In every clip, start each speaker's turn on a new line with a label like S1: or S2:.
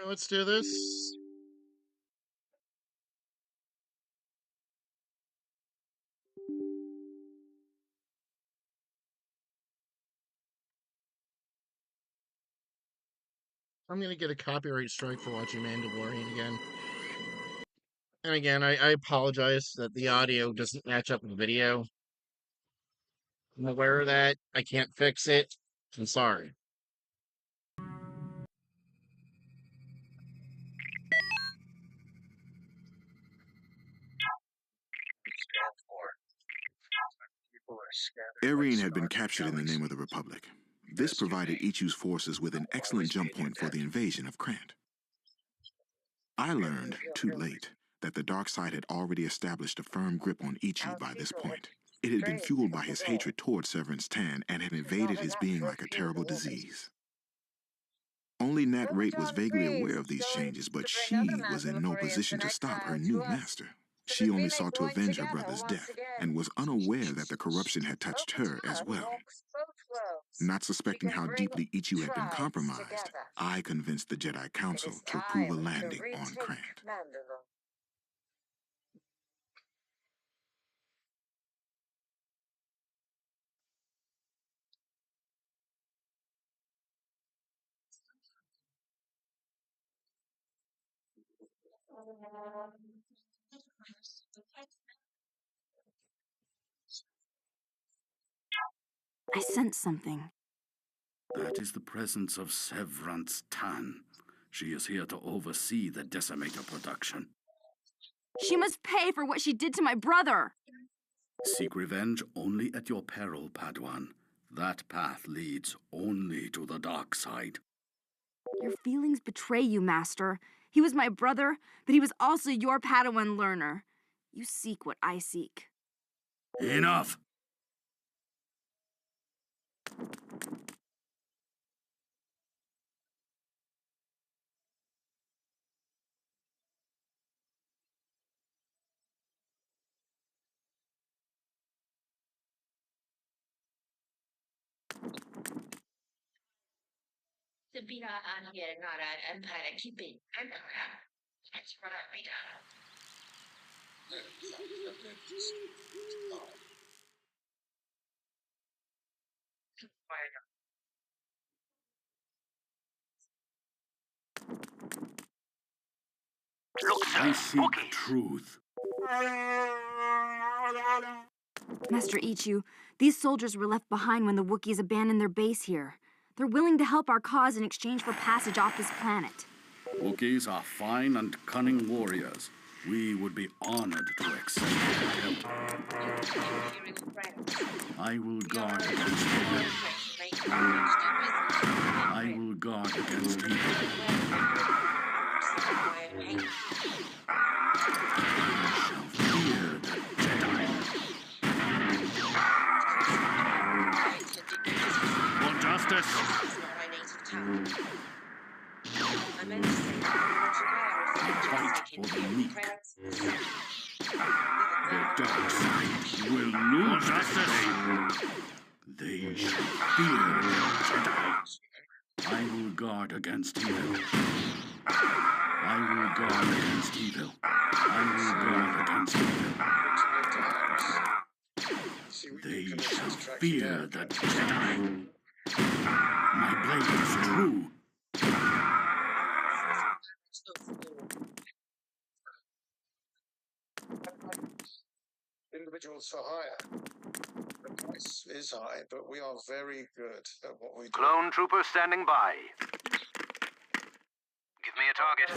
S1: let's do this. I'm gonna get a copyright strike for watching Mandalorian again. And again, I apologize that the audio doesn't match up with the video. I'm aware of that. I can't fix it. I'm sorry.
S2: Arene had been captured in the name of the Republic. This provided Ichu's forces with an excellent jump point for the invasion of Krant. I learned, too late, that the dark side had already established a firm grip on Ichu by this point. It had been fueled by his hatred toward Severance Tan and had invaded his being like a terrible disease. Only Nat Rate was vaguely aware of these changes, but she was in no position to stop her new master. She only sought to avenge her brother's death, and was unaware that the corruption had touched her as well. Not suspecting how deeply Ichu had been compromised, I convinced the Jedi Council to approve a landing on Krant.
S3: I sense something.
S4: That is the presence of Severance Tan. She is here to oversee the Decimator production.
S3: She must pay for what she did to my brother!
S4: Seek revenge only at your peril, Padawan. That path leads only to the dark side.
S3: Your feelings betray you, Master. He was my brother, but he was also your Padawan learner. You seek what I seek.
S4: Enough! I seek truth.
S3: Master Ichu, these soldiers were left behind when the Wookiees abandoned their base here. They're willing to help our cause in exchange for passage off this planet.
S4: Wookiees are fine and cunning warriors. We would be honored to accept their help. I will guard against evil. I will guard against evil. For justice! Fight for the meek. The dark side will lose justice. They shall fear the Jedi. I will guard against evil. I will guard against evil. I will guard against evil. They shall fear the Jedi. My blade is true.
S5: Individuals for hire. The price is high, but we are very good at what we do.
S6: Clone trooper standing by. Give me a target.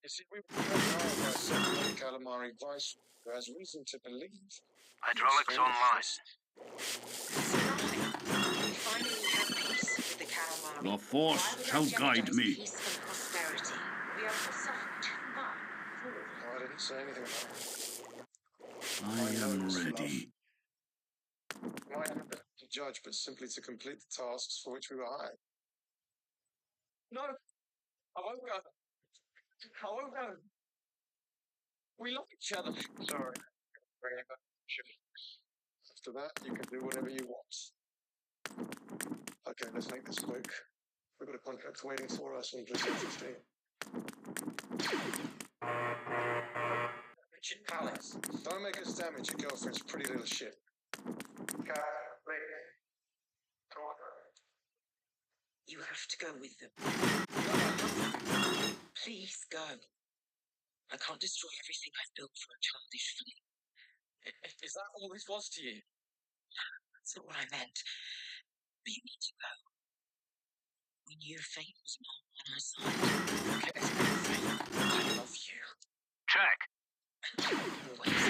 S5: You see, we were hired by Senator Calamari Vice, who has reason to believe.
S6: Hydraulics online.
S4: The Force shall guide me.
S5: I didn't say anything about it.
S4: I am ready.
S5: We might have to judge, but simply to complete the tasks for which we were hired. No, I won't go. I won't go. We love each other. Sorry. After that, you can do whatever you want. Okay, let's make this quick. We've got a contract waiting for us on Blizzard 15. Richard Palace. Don't make us damage your girlfriend's pretty little ship.
S7: You have to go with them. Please go. I can't destroy everything I've built for a childish flea.
S5: Is that all this was to you?
S7: That's not what I meant. But you need to go. We knew fate was not on our side.
S5: Okay, fate. I love you.
S6: Check.
S7: Always.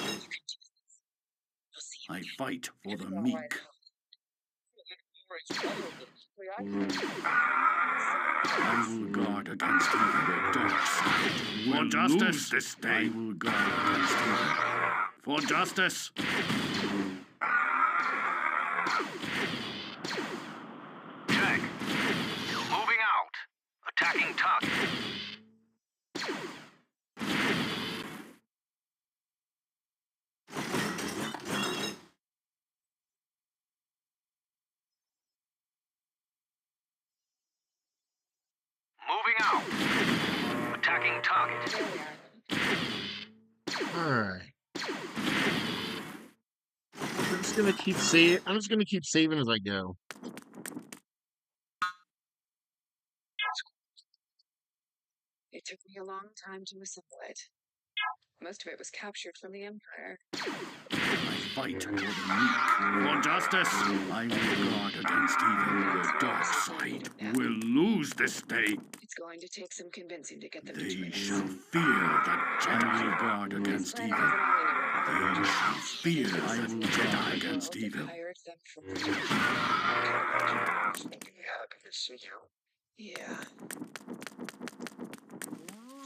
S7: You can do this. You'll see.
S4: I fight for the meek. I will guard against evil. Dark side will lose this day. I will guard against evil. For justice.
S6: Check. Moving out. Attacking target. Moving out. Attacking target.
S1: Alright. I'm just gonna keep saving as I go.
S8: It took me a long time to assemble it. Most of it was captured from the Empire.
S4: I fight for the meek. For justice. I will guard against evil. The dark side will lose this day.
S8: It's going to take some convincing to get them to
S4: They
S8: twist.
S4: shall fear the Jedi. I will guard against
S8: Plan
S4: evil.
S8: has an all-in
S4: They shall fear. I will guard against evil.
S8: Hired them for
S5: Happy to see you.
S8: Yeah.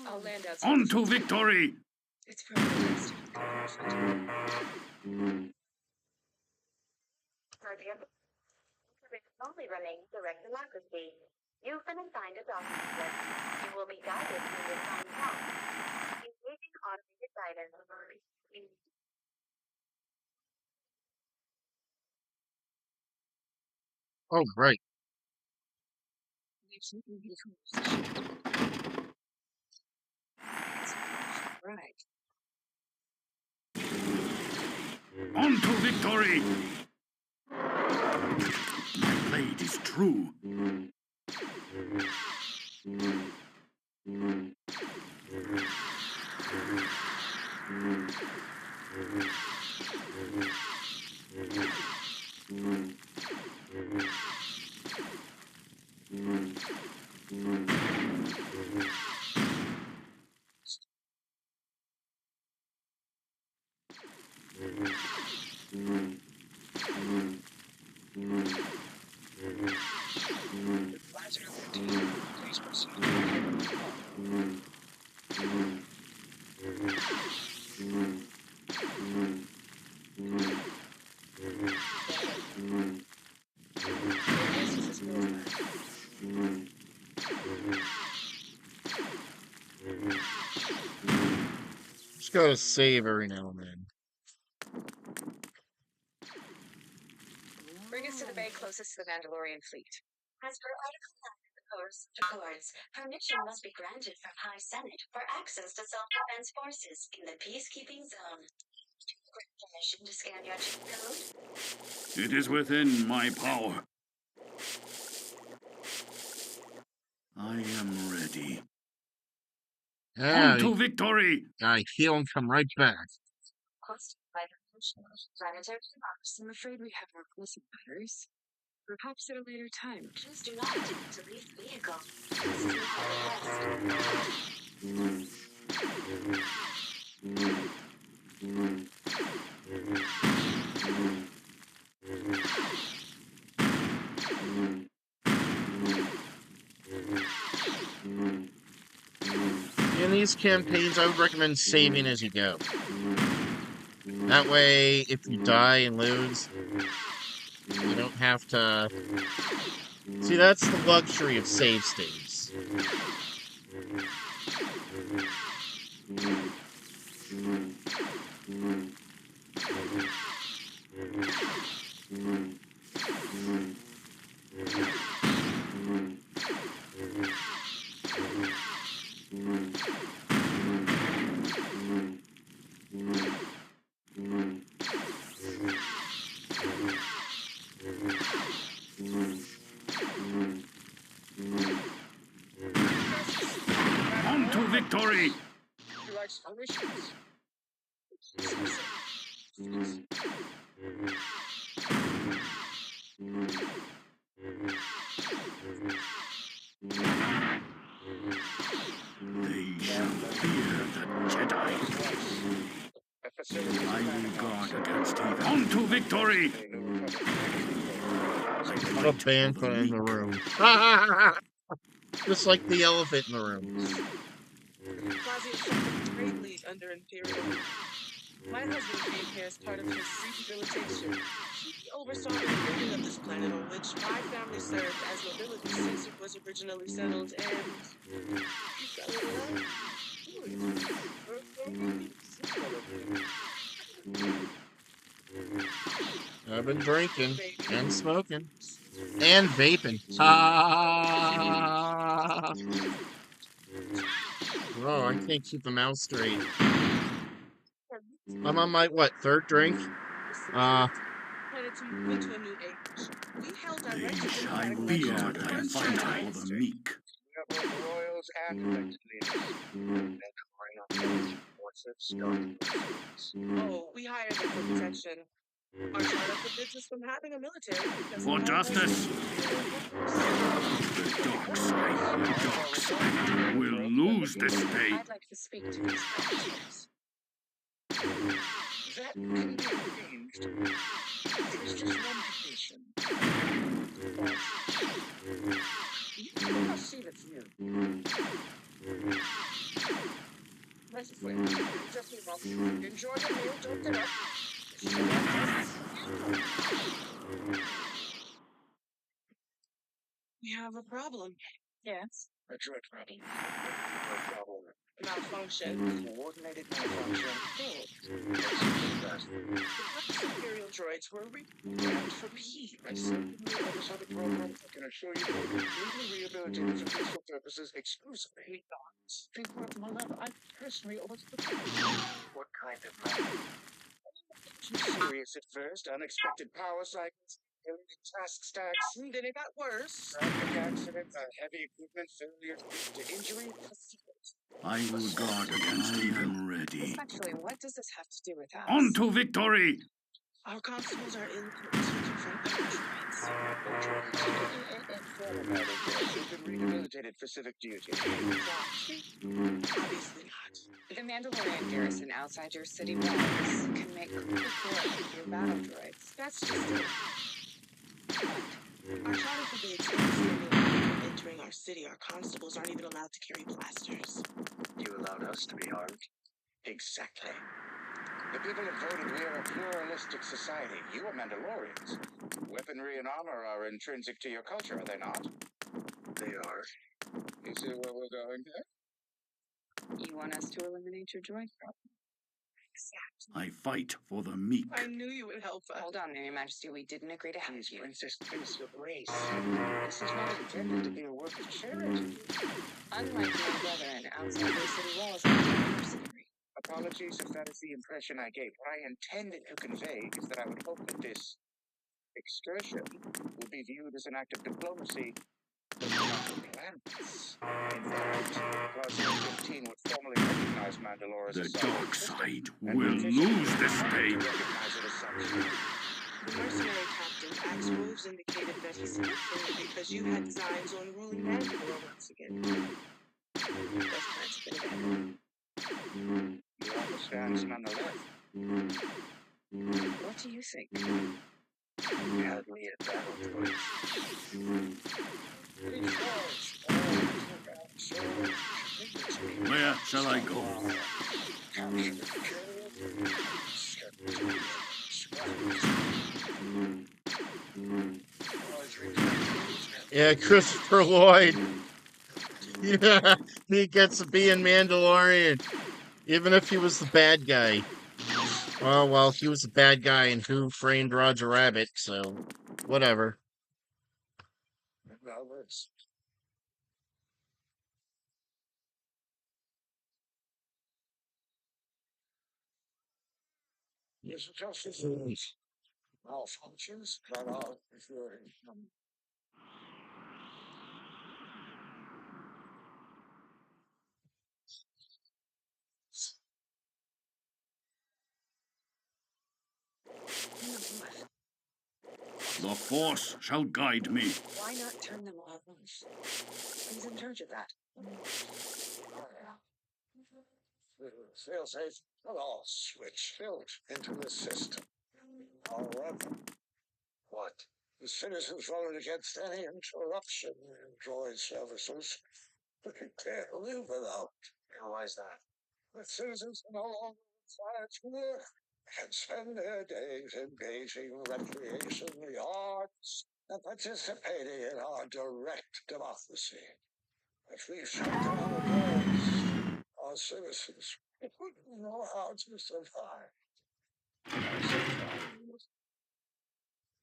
S8: I'll land out.
S4: On to victory!
S8: It's probably best to go
S9: only remains direct democracy. You've been assigned a document list. You will be guided through your assigned path. Engaging automated guidance.
S1: Oh, right.
S8: Right.
S4: On to victory! My blade is true.
S1: Just gotta save every now and then.
S8: Bring us to the bay closest to the Mandalorian fleet.
S9: As per Article 9 of the Accords, permission must be granted from High Senate for access to self-defense forces in the peacekeeping zone. Do you grant permission to scan your cheat code?
S4: It is within my power. I am ready.
S1: Ah,
S4: On to victory!
S1: I heal and come right back.
S9: Requested by the Commissioner. Planetary Democracy.
S8: I'm afraid we have more pressing matters. Perhaps at a later time.
S9: Please do not attempt to leave the vehicle. This is not a request.
S1: In these campaigns, I would recommend saving as you go. That way, if you die and lose, you don't have to... See, that's the luxury of save states.
S4: On to victory!
S5: He likes foolishness.
S4: They shall fear the Jedi. I will guard against evil. On to victory! I
S1: A
S4: fight for
S1: bantha
S4: the
S1: in the
S4: meek.
S1: room. Just like the elephant in the room.
S10: Quasi suffered greatly under Imperial rule. My husband came here as part of his rehabilitation. He oversaw the rebuilding of this planet on which my family served as nobility since it was originally settled, and he fell in love.
S1: I've been drinking and smoking and vaping. Ah. Oh, I can't keep the mouth straight. I'm on my, what, third drink?
S10: Planet to move into a new age. We held
S4: They
S10: direct
S4: shall
S10: democratic
S4: fear
S10: election
S4: the
S10: for the first
S4: fight
S10: time in
S4: for the
S10: history.
S4: meek.
S5: We have both royals and elected leaders.
S10: Oh, we hired them for protection. Our charter forbids us from having a military because
S4: For
S10: of our
S4: justice. The dark side will lose this day.
S8: I'd like to speak to these volunteers.
S5: That can be arranged. There's just one condition. You must see the view. Let's flip. Just a moment. Enjoy the meal, don't get up.
S10: We have a problem.
S8: Yes.
S5: A droid problem.
S10: Malfunction.
S5: Coordinated malfunction.
S10: The first Imperial droids were reprogrammed for peace.
S5: I certainly oversaw the program. I can assure you they were completely rehabilitated for peaceful purposes exclusively. People at my level, I personally oversaw the program. What kind of matter? Too serious at first. Unexpected power cycles. Task stacks.
S10: Then it got worse.
S5: Traffic accidents. Heavy equipment failures to injury.
S4: I will guard against evil. Ready.
S8: Actually, what does this have to do with us?
S4: On to victory!
S10: Our constables are ill-equipped to confront our droids.
S5: They've been rehabilitated for civic duty.
S10: Obviously not.
S8: The Mandalorian garrison outside your city walls can make quick work with your battle droids.
S10: That's just it. Our charter forbids any civilian from entering our city. Our constables aren't even allowed to carry blasters.
S5: You allowed us to be armed? Exactly. The people have voted we are a pluralistic society. You are Mandalorians. Weaponry and armor are intrinsic to your culture, are they not? They are. You see where we're going here?
S8: You want us to eliminate your droid problem?
S10: Exactly.
S4: I fight for the meek.
S10: I knew you would help us.
S8: Hold on, Your Majesty. We didn't agree to have
S5: Please,
S8: you.
S5: Princess, please, your grace. This is not intended to be a work of charity.
S8: Unlike my brethren outside your city walls, I take mercenary.
S5: Apologies if that is the impression I gave. What I intended to convey is that I would hope that this excursion would be viewed as an act of diplomacy, but not of plans. In fact, Clause 15 would formally recognize Mandalore as a
S4: The
S5: sovereign
S4: dark
S5: system,
S4: side
S5: and
S4: will
S5: petition
S4: lose this
S5: to
S4: day.
S5: recognize it as such.
S10: The mercenary captain, Axe Wolves, indicated that he sent for you because you had designs on ruling Mandalore once again. Those plans have been abandoned.
S5: Your offer stands nonetheless.
S8: What do you think?
S5: You had me at battle choice.
S4: Where shall I go?
S1: Yeah, Christopher Lloyd. Yeah, he gets to be in Mandalorian, even if he was the bad guy. Oh, well, he was the bad guy in Who Framed Roger Rabbit, so whatever.
S5: Roberts. Yes, justice is malfunctions that are referring from.
S4: The Force shall guide me.
S8: Why not turn them all at once? Who's in charge of that?
S5: Fail safe, all switch built into the system. However, what? The citizens voted against any interruption in droid services. But you can't live without. And why is that? The citizens are no longer required to work and spend their days engaging in recreation, the arts, and participating in our direct democracy. If we shut down the doors, our citizens wouldn't know how to survive.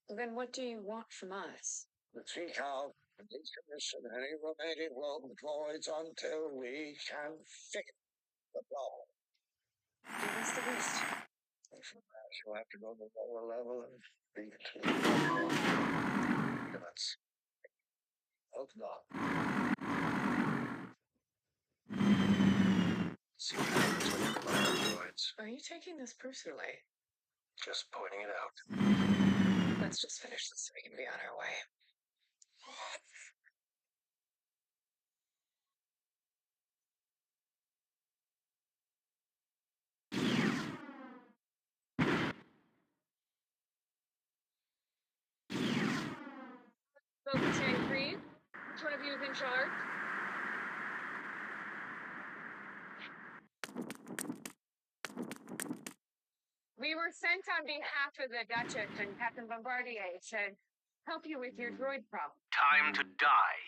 S8: Then what do you want from us?
S5: To seek out and decommission any remaining rogue droids until we can fix the problem.
S8: Give us the list.
S5: You'll have to go to the lower level and beat it. Nuts. Hope not. See what happens when you rely on droids.
S8: Are you taking this personally?
S5: Just pointing it out.
S8: Let's just finish this so we can be on our way. Focus and Creed? Which one of you is in charge? We were sent on behalf of the Duchess and Captain Bombardier to help you with your droid problem.
S6: Time to die.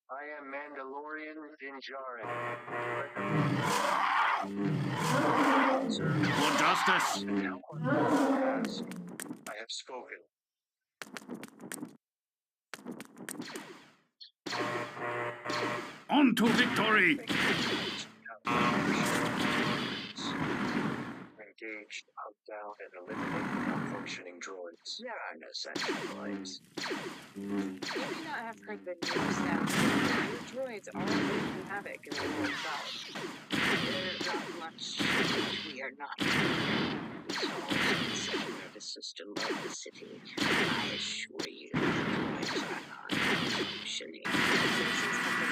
S5: I am Mandalorian Dinjarin.
S4: For justice.
S5: I have spoken.
S4: On to victory.
S5: Engage, hunt down, and eliminate the malfunctioning droids. There are no such droids.
S8: You may not have heard the news now. Your droids are wreaking havoc in the world cloud.
S7: There's not much that we are not doing. It's all the central nervous system of the city. I assure you, the droids are not functioning.
S8: Citizens have been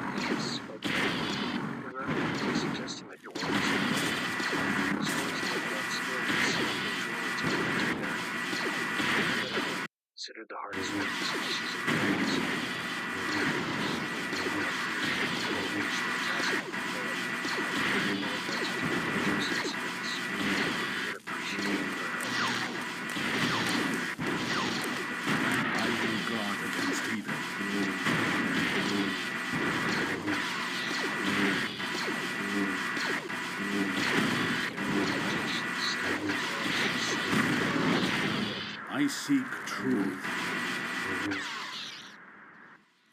S7: I have spoken.
S5: We're suggesting that your orders considered the hardest working species of droids.
S4: I will guard against evil. I seek truth.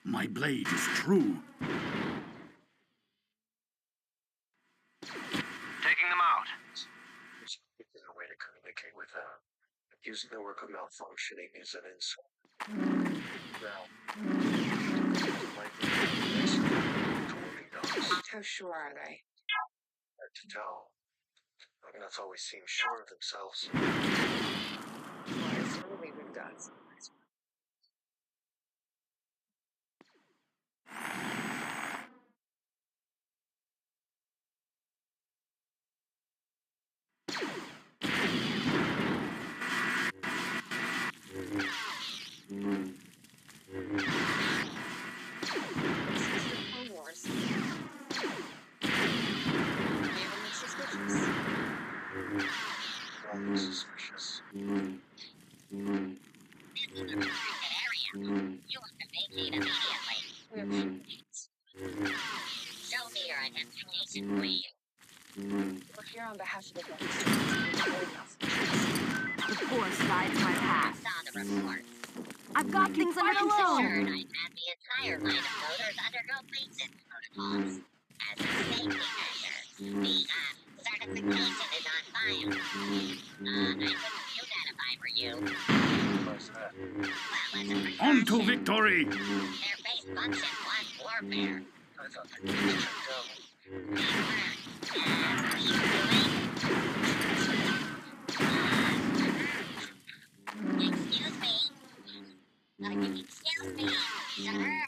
S4: My blade is true.
S6: Taking them out.
S5: There's a way to communicate with them. Using the work of malfunctioning is an insult.
S8: How sure are they?
S5: Hard to tell. Not always seem sure of themselves.
S8: Well, I still believe we've got some. Clone Wars. Any of them look suspicious?
S5: Suspicious.
S3: I've got things under
S7: Rest
S3: control.
S7: assured, I've had the entire line of motors undergo maintenance protocols. As a safety measure, the certification is on file. I wouldn't do that if I were you.
S5: What's that?
S7: Well, as a precaution,
S4: On to victory!
S7: their base function was warfare.
S5: I thought they were just checked out.
S7: They were, what are you doing? Excuse me. Excuse me, sir.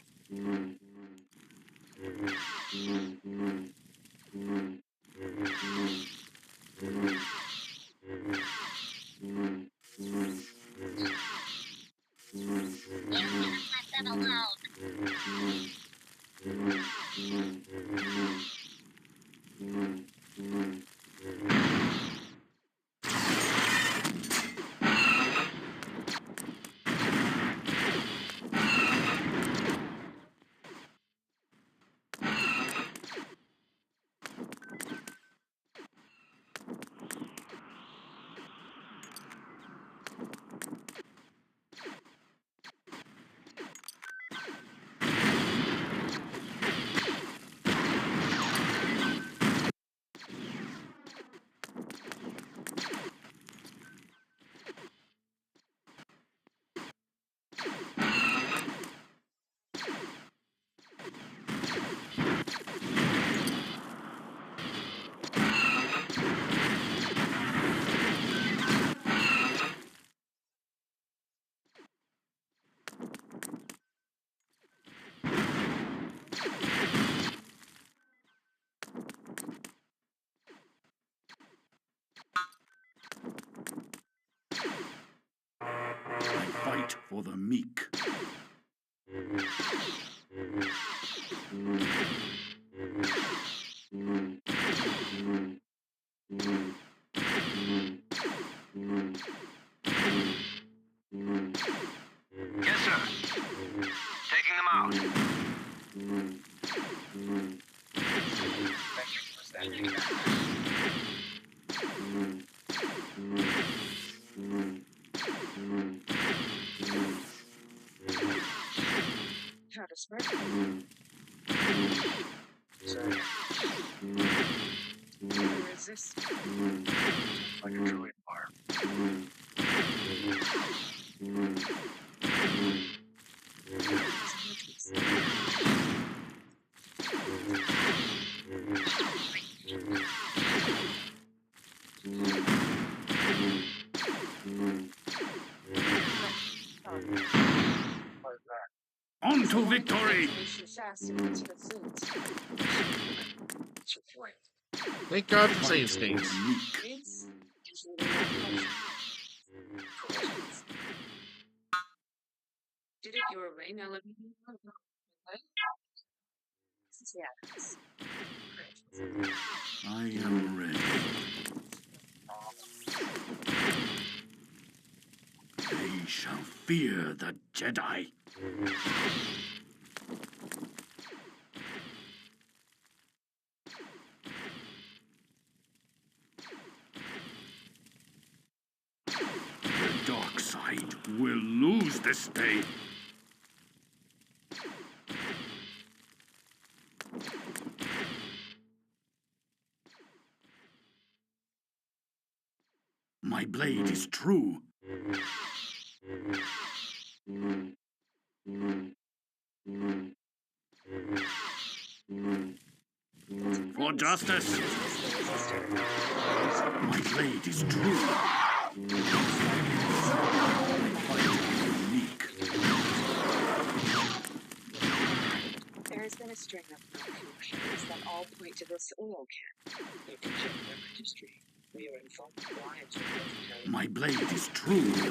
S7: You should have let them alone.
S4: I fight for the meek.
S6: Yes, sir. Taking them out.
S5: Thank you for standing back.
S8: How to spread
S5: Sorry.
S8: Where is this?
S5: Like a droid farm. Like that.
S4: On to victory!
S8: Information fast and get to the foods.
S5: What's your point?
S1: Thank God for
S4: Fight
S1: save
S4: for
S1: states.
S4: the meek.
S8: Kids, usually not much.
S5: Coincidence.
S8: Did it your way, now let me know. What? Yes.
S4: I am ready. They shall fear the Jedi. The dark side will lose this day. My blade is true. For justice. My blade is true. Meek.
S8: There has been a string of malfunctions that all point to this oil can.
S5: You can check their registry. We are informed alliance with military.
S4: My blade is true. The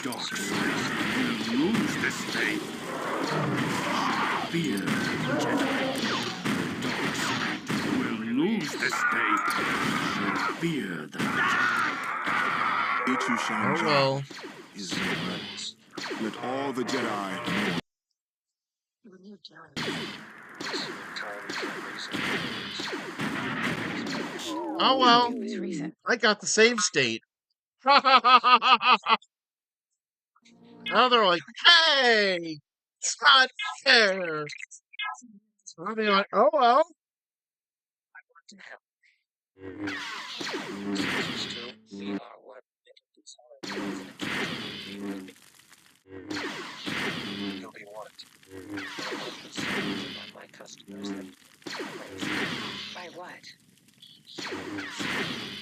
S4: dark side will lose this day. Fear the Jedi. The dark side will lose this day. Fear the Jedi.
S2: Ichu
S1: Oh
S2: Shanjar
S1: well.
S2: is in words. Let all the Jedi mourn.
S8: When you're done,
S1: Oh well.
S8: with reason.
S1: I got the save state. Now they're like, hey, it's not fair. I'll be like, oh well.
S7: To help. It's true. We are what these horror and you'll be what? Among my customers that by what?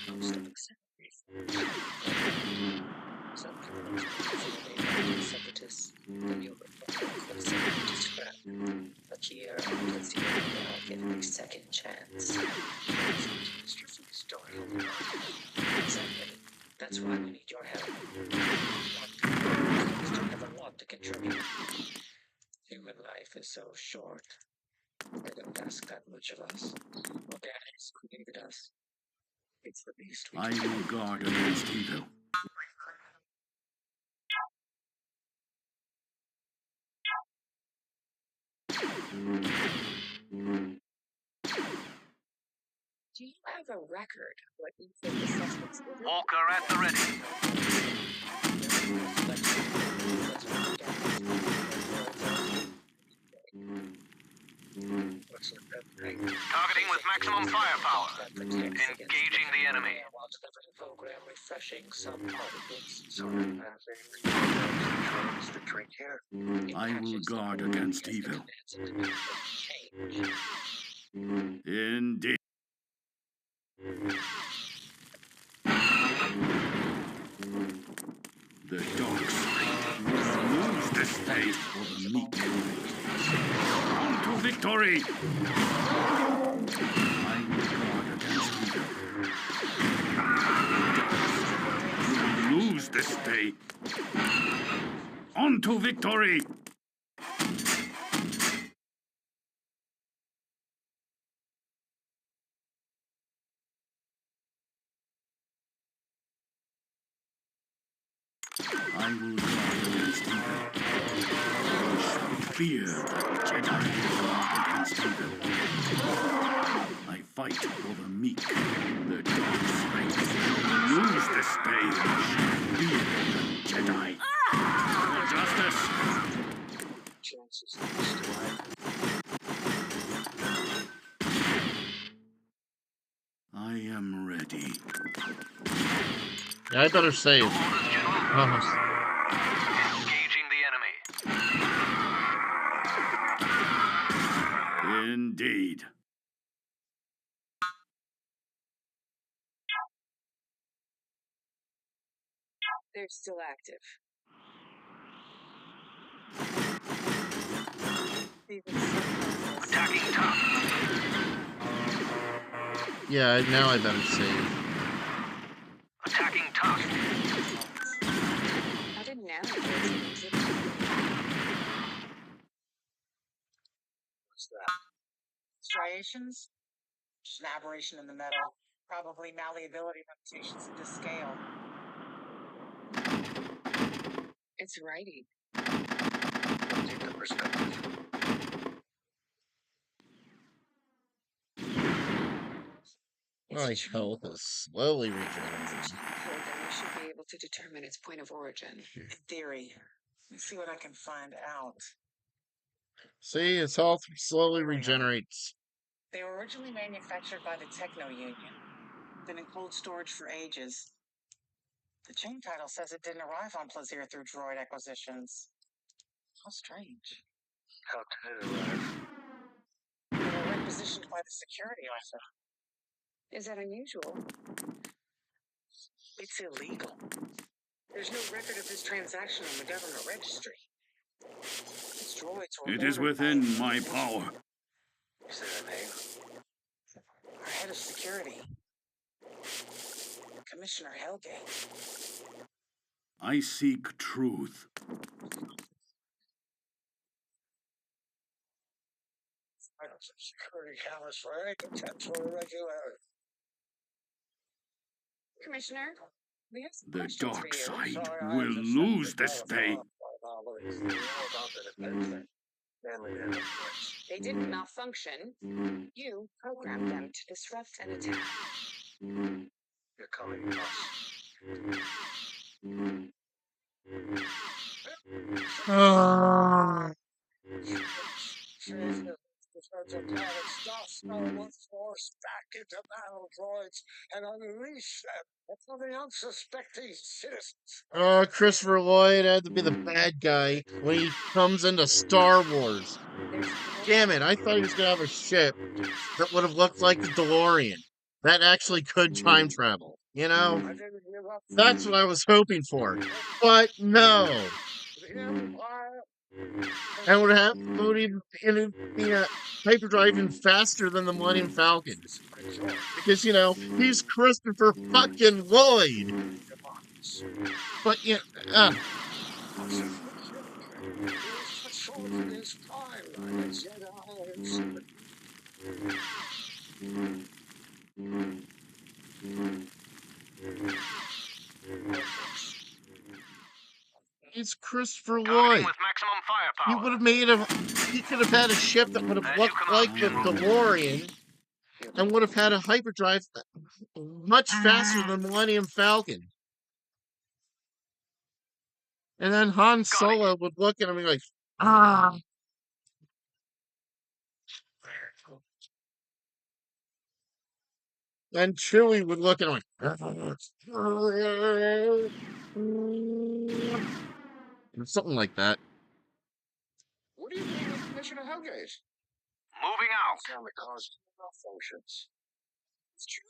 S7: Most of accept some separatists. Then you'll the separatist crap. But here, let's see if they are given a second chance. Mr. Flea's story. Exactly. That's why we need your help. We still have a lot to contribute. Human life is so short. They don't ask that much of us. Well, Dad has created us. It's the least we
S4: I
S7: can
S4: will guard against evil.
S7: Do you have a record of what you think the suspects did?
S6: Walker at the ready. Targeting with maximum firepower. Engaging the enemy.
S7: Program refreshing some particles.
S4: I will guard against evil. Indeed. The dark side will lose this day for the meek. On to victory! I will guard against evil. We will lose this day. On to victory! I will guard against evil. Fear the Jedi guard against evil. I fight for the meek. The dark side will lose this day. Fear the Jedi. For justice.
S7: Chances
S4: I am ready.
S1: Yeah, I better save.
S6: Engaging the enemy.
S4: Indeed.
S8: They're still active.
S6: Attacking top.
S1: Yeah, now I better save.
S6: Attacking top.
S8: I didn't navigate.
S7: What's that? Striations? Just an aberration in the metal. Probably malleability limitations to scale.
S8: It's writing.
S7: Take the perspective.
S1: My health is slowly regenerating.
S8: Then we should be able to determine its point of origin.
S7: In theory. Let's see what I can find out.
S1: See, its health slowly regenerates.
S7: They were originally manufactured by the Techno Union, been in cold storage for ages. The chain title says it didn't arrive on Plaisir through droid acquisitions. How strange. How did it arrive? They were requisitioned by the security officer.
S8: Is that unusual?
S7: It's illegal. There's no record of this transaction on the government registry. These droids were
S4: It is
S7: ordered
S4: within
S7: by
S4: my power.
S7: Is there a name? Our head of security. Commissioner Hellgate.
S4: I seek truth.
S7: Security cameras for any potential irregularity.
S8: Commissioner, we have some
S4: The
S8: questions for
S4: dark
S8: you.
S4: side will lose this day.
S8: They didn't malfunction. You programmed them to disrupt an attack.
S7: You're coming to us.
S5: to planet Starstar force back into battle droids and unleash them upon the unsuspecting citizens.
S1: Christopher Lloyd had to be the bad guy when he comes into Star Wars. Damn it, I thought he was gonna have a ship that would have looked like the DeLorean. That actually could time travel, you know?
S5: I didn't give up
S1: That's what I was hoping for. But no.
S5: the Empire.
S1: And would even be a hyperdrive even faster than the Millennium Falcon. Because, he's Christopher fucking Lloyd. But,
S5: He's short in his prime, like a Jedi.
S1: he's Christopher
S6: Targeting
S1: Lloyd.
S6: with maximum
S1: He
S6: firepower.
S1: would have he could have had a ship that would have
S6: As you
S1: looked like the
S6: command, General.
S1: DeLorean and would have had a hyperdrive much faster than the Millennium Falcon. And then Han Solo would look at him and be like, ah. And Chewie would look at him like, something like that.
S5: What do you mean with mission of Hellgate?
S6: Moving out.
S5: Found the cause of malfunctions. It's true.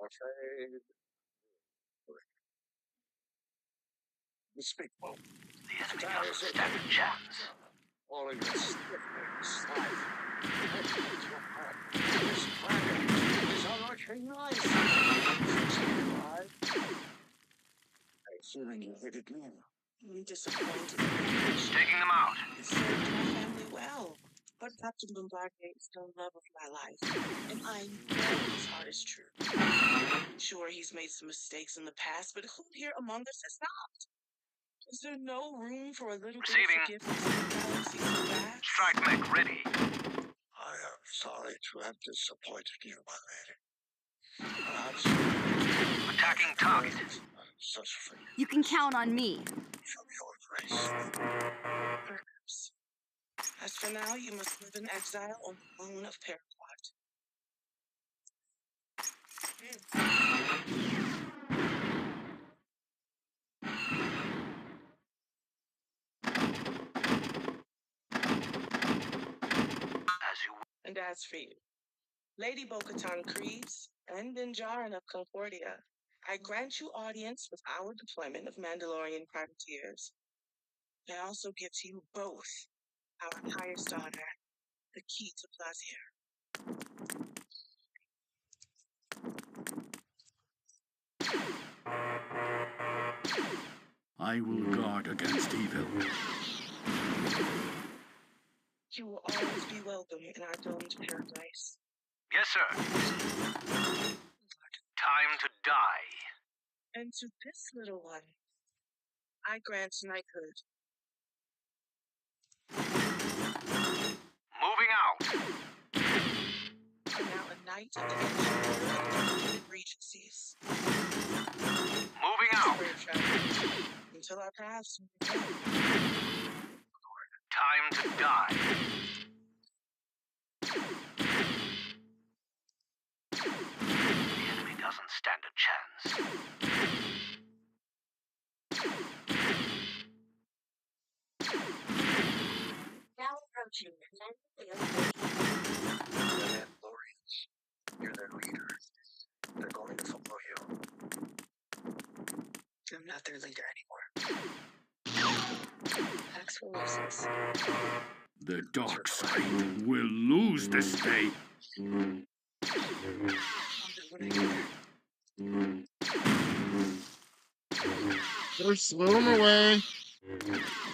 S5: Afraid. Speak well.
S6: The enemy doesn't stand a chance.
S5: All of your stiffness, life. This planet is unrecognized. I'm feeling you hated me.
S10: I'm disappointed.
S6: Taking them out.
S10: It served my family well. But Captain Bombardier is the love of my life, and I know his heart is true. Sure, he's made some mistakes in the past, but who here among us has not? Is there no room for a little bit of forgiveness in the galaxy's vast?
S6: Strike mech ready.
S5: I am sorry to have disappointed you, my lady. Perhaps
S6: Attacking target.
S5: such for you
S3: You can count on me.
S5: from your grace.
S10: Perhaps. As for now, you must live in exile on the moon of Paraquat. And as for you, Lady Bo-Katan Kryze and Din Djarin of Concordia, I grant you audience with our deployment of Mandalorian privateers. I also give to you both our highest honor, the key to Plazier.
S4: I will guard against evil.
S10: You will always be welcome in our domed paradise.
S6: Yes, sir. Time to die.
S10: And to this little one, I grant knighthood.
S6: Moving out.
S10: I'm now a knight of the Ancient Order of Independent Regencies.
S6: Moving out.
S10: Brave traveler, until our paths meet again.
S6: Time to die. The enemy doesn't stand a chance.
S9: Now approaching command field.
S5: The Mandalorians. You're their leader. They're going to follow you.
S8: I'm not their leader anymore. Pax will lose us.
S4: The dark side will lose this day.
S1: Better slow him away.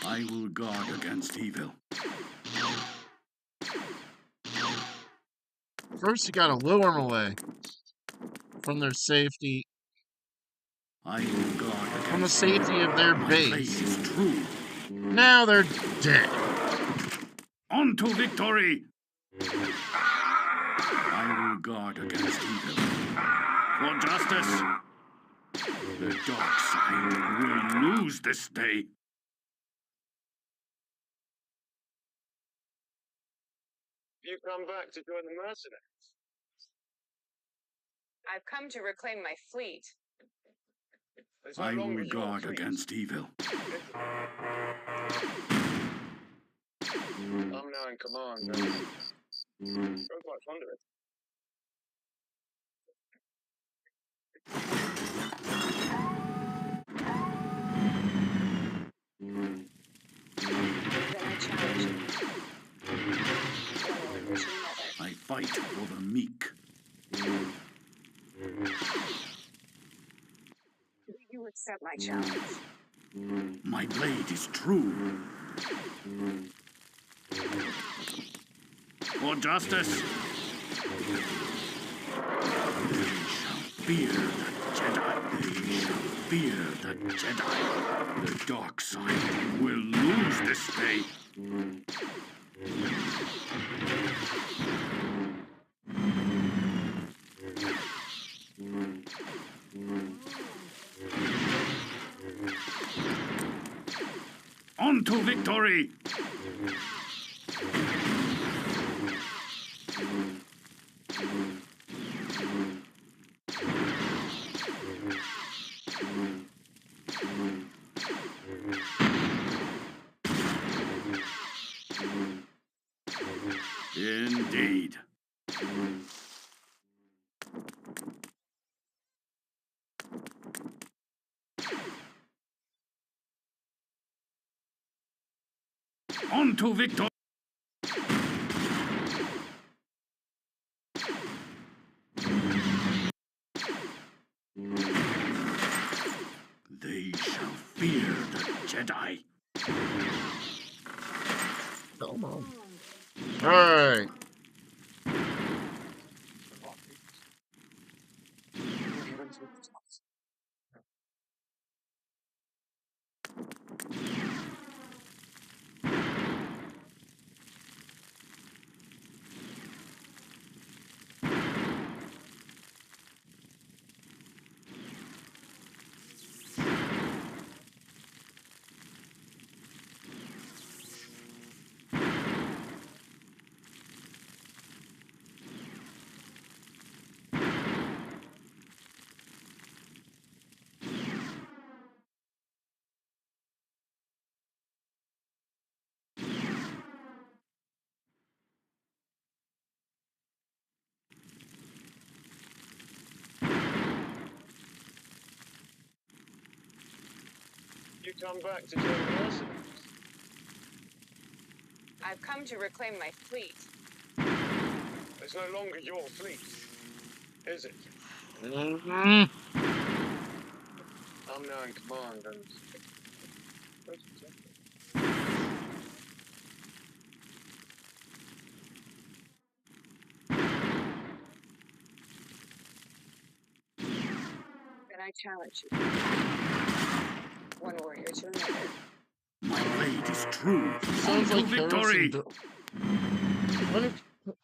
S4: I will guard against evil.
S1: First, you gotta lure them away from their safety,
S4: I will guard against
S1: from the safety of their
S4: my blade
S1: base.
S4: is true.
S1: Now they're dead.
S4: On to victory! I will guard against evil. For justice! The dark side will lose this day.
S5: You come back to join the mercenaries.
S8: I've come to reclaim my fleet.
S5: It's no
S4: I
S5: longer
S4: will
S5: your
S4: guard
S5: fleet.
S4: against evil.
S5: I'm now in command. I'm quite fond of it.
S8: Then I challenge you. One warrior to another.
S4: I fight for the meek.
S8: Do you accept my challenge?
S4: My blade is true. For justice. They shall fear the Jedi. They shall fear the Jedi. The dark side will lose this day. On to victory! Indeed. On to victory! They shall fear the Jedi.
S1: Come on. All right.
S5: You come back to join the mercenaries.
S8: I've come to reclaim my fleet.
S5: It's no longer your fleet, is it?
S1: Mhm.
S5: I'm now in command and...
S8: Then I challenge you. One warrior to another.
S4: My blade is true.
S1: Sounds
S4: On
S1: like
S4: to
S1: Harrison.
S4: victory!
S1: What if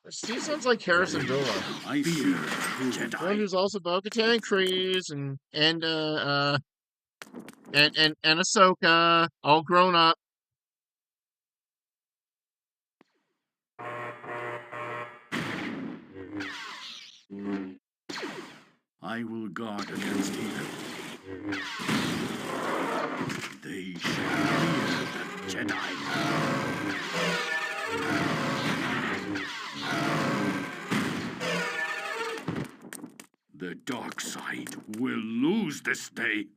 S1: Steve sounds like Harrison Dula,
S4: I fear the
S1: one
S4: Jedi.
S1: who's also Bo-Katan Kryze and Ahsoka, all grown up.
S4: I will guard against evil. They shall fear the Jedi. The dark side will lose this day.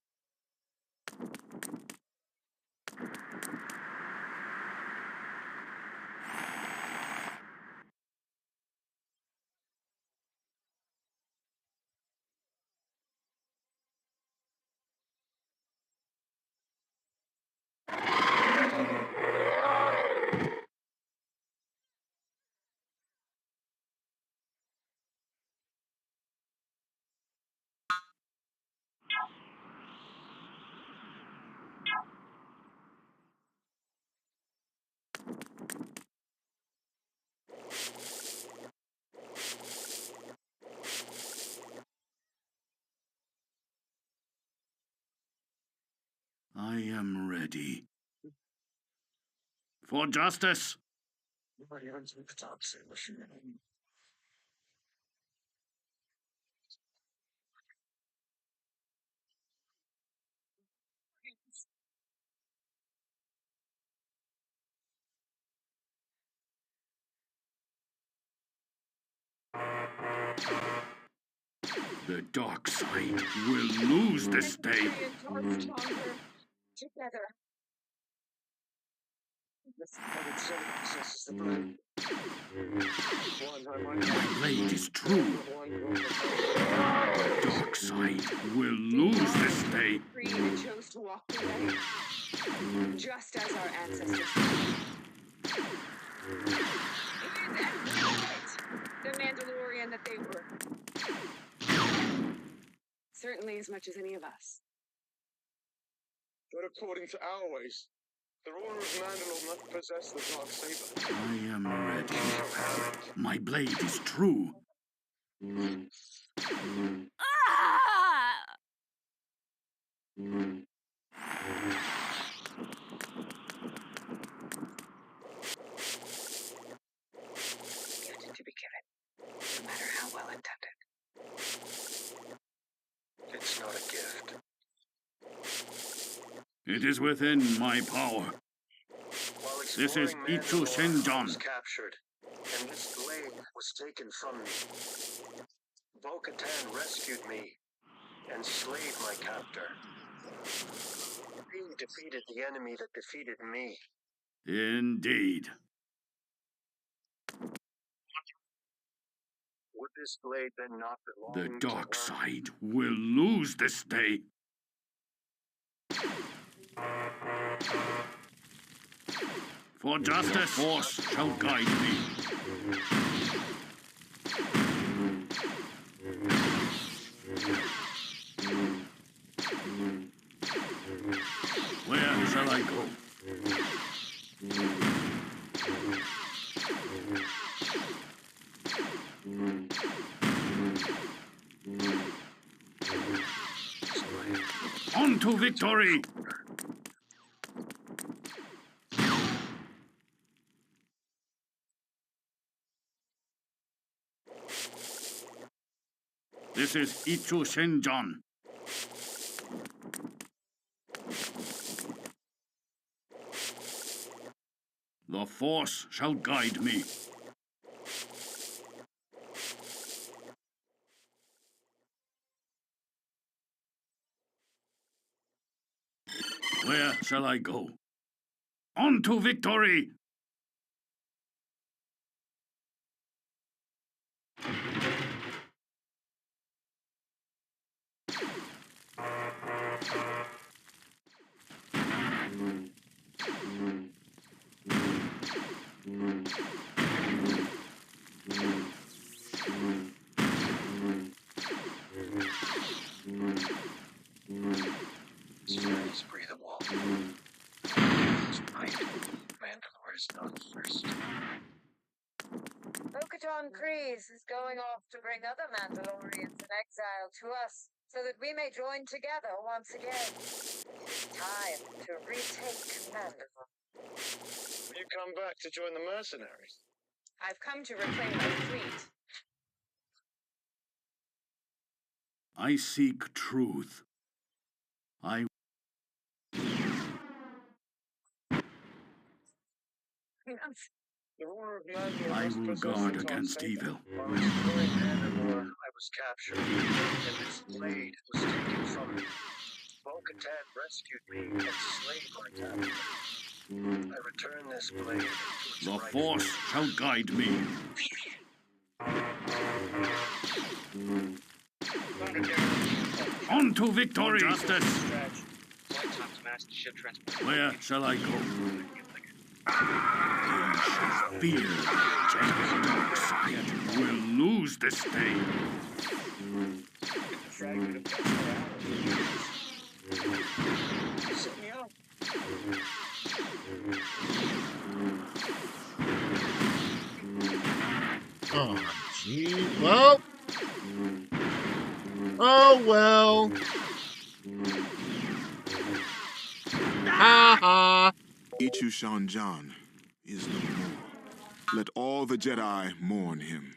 S4: I am ready. For justice. The dark side will lose this day.
S10: Stronger together.
S4: My blade is true. The dark side will lose this day.
S8: Creed and chose to walk away, just as our ancestors did. The Mandalorian that they were. Certainly as much as any of us.
S5: But according to our ways, the ruler of Mandalore must possess the dark saber.
S4: I am ready. My blade is true.
S3: Ah!
S8: Gift to be given, no matter how well intended.
S6: It's not a gift.
S4: It is within my power.
S6: While
S4: This is
S6: exploring
S4: Itu
S6: Mandalore, I
S4: Shinjan.
S6: was captured, and this blade was taken from me. Bo-Katan rescued me and slayed my captor. He defeated the enemy that defeated me.
S4: Indeed.
S6: Would this blade then not belong
S4: The
S6: to
S4: dark
S6: her?
S4: side will lose this day. For justice, force shall guide me. Where shall I go? On to victory! This is Itu Shinjan. The Force shall guide me. Where shall I go? On to victory!
S6: Space breathable. It's right. Mandalore is not first.
S11: Bo-Katan Kryze is going off to bring other Mandalorians in exile to us, so that we may join together once again. It's time to retake Mandalore.
S5: Will you come back to join the mercenaries?
S8: I've come to reclaim my fleet.
S4: I seek truth. I
S5: The ruler of Mandalore
S4: I
S5: must
S4: will
S5: possess
S4: guard
S5: the dark
S4: against
S5: saber.
S4: evil.
S6: While exploring Mandalore, I was captured, and this blade was taken from me. Bo-Katan rescued me and slayed my captor. I return this blade to its
S4: The
S6: rightful
S4: Force shall guide me. On to victory! For justice!
S6: Flight time to match the ship transport.
S4: Where shall I go? They shall fear the dark side will lose this day.
S5: The fragment of death set me up.
S1: Oh, gee. Well. Oh, well. Ha ha.
S2: Itu Shinjan is no more. Let all the Jedi mourn him.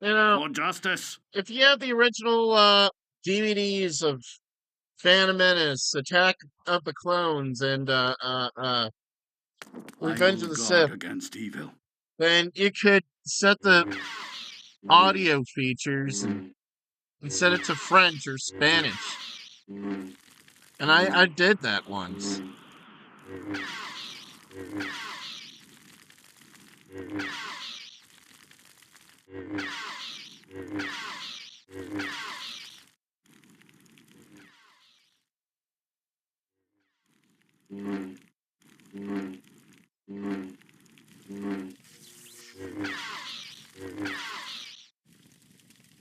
S1: You know,
S4: For justice.
S1: if you have the original DVDs of Phantom Menace, Attack of the Clones, and
S4: I
S1: Revenge
S4: will
S1: of the
S4: guard
S1: Sith,
S4: against evil.
S1: then you could set the audio features and set it to French or Spanish. And I did that once.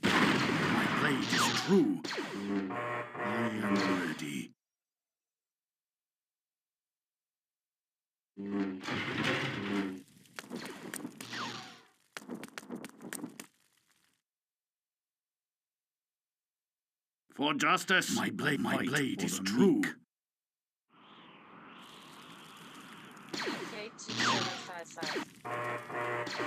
S4: My blade is true. I am ready. For justice. My blade is true.
S10: K2755.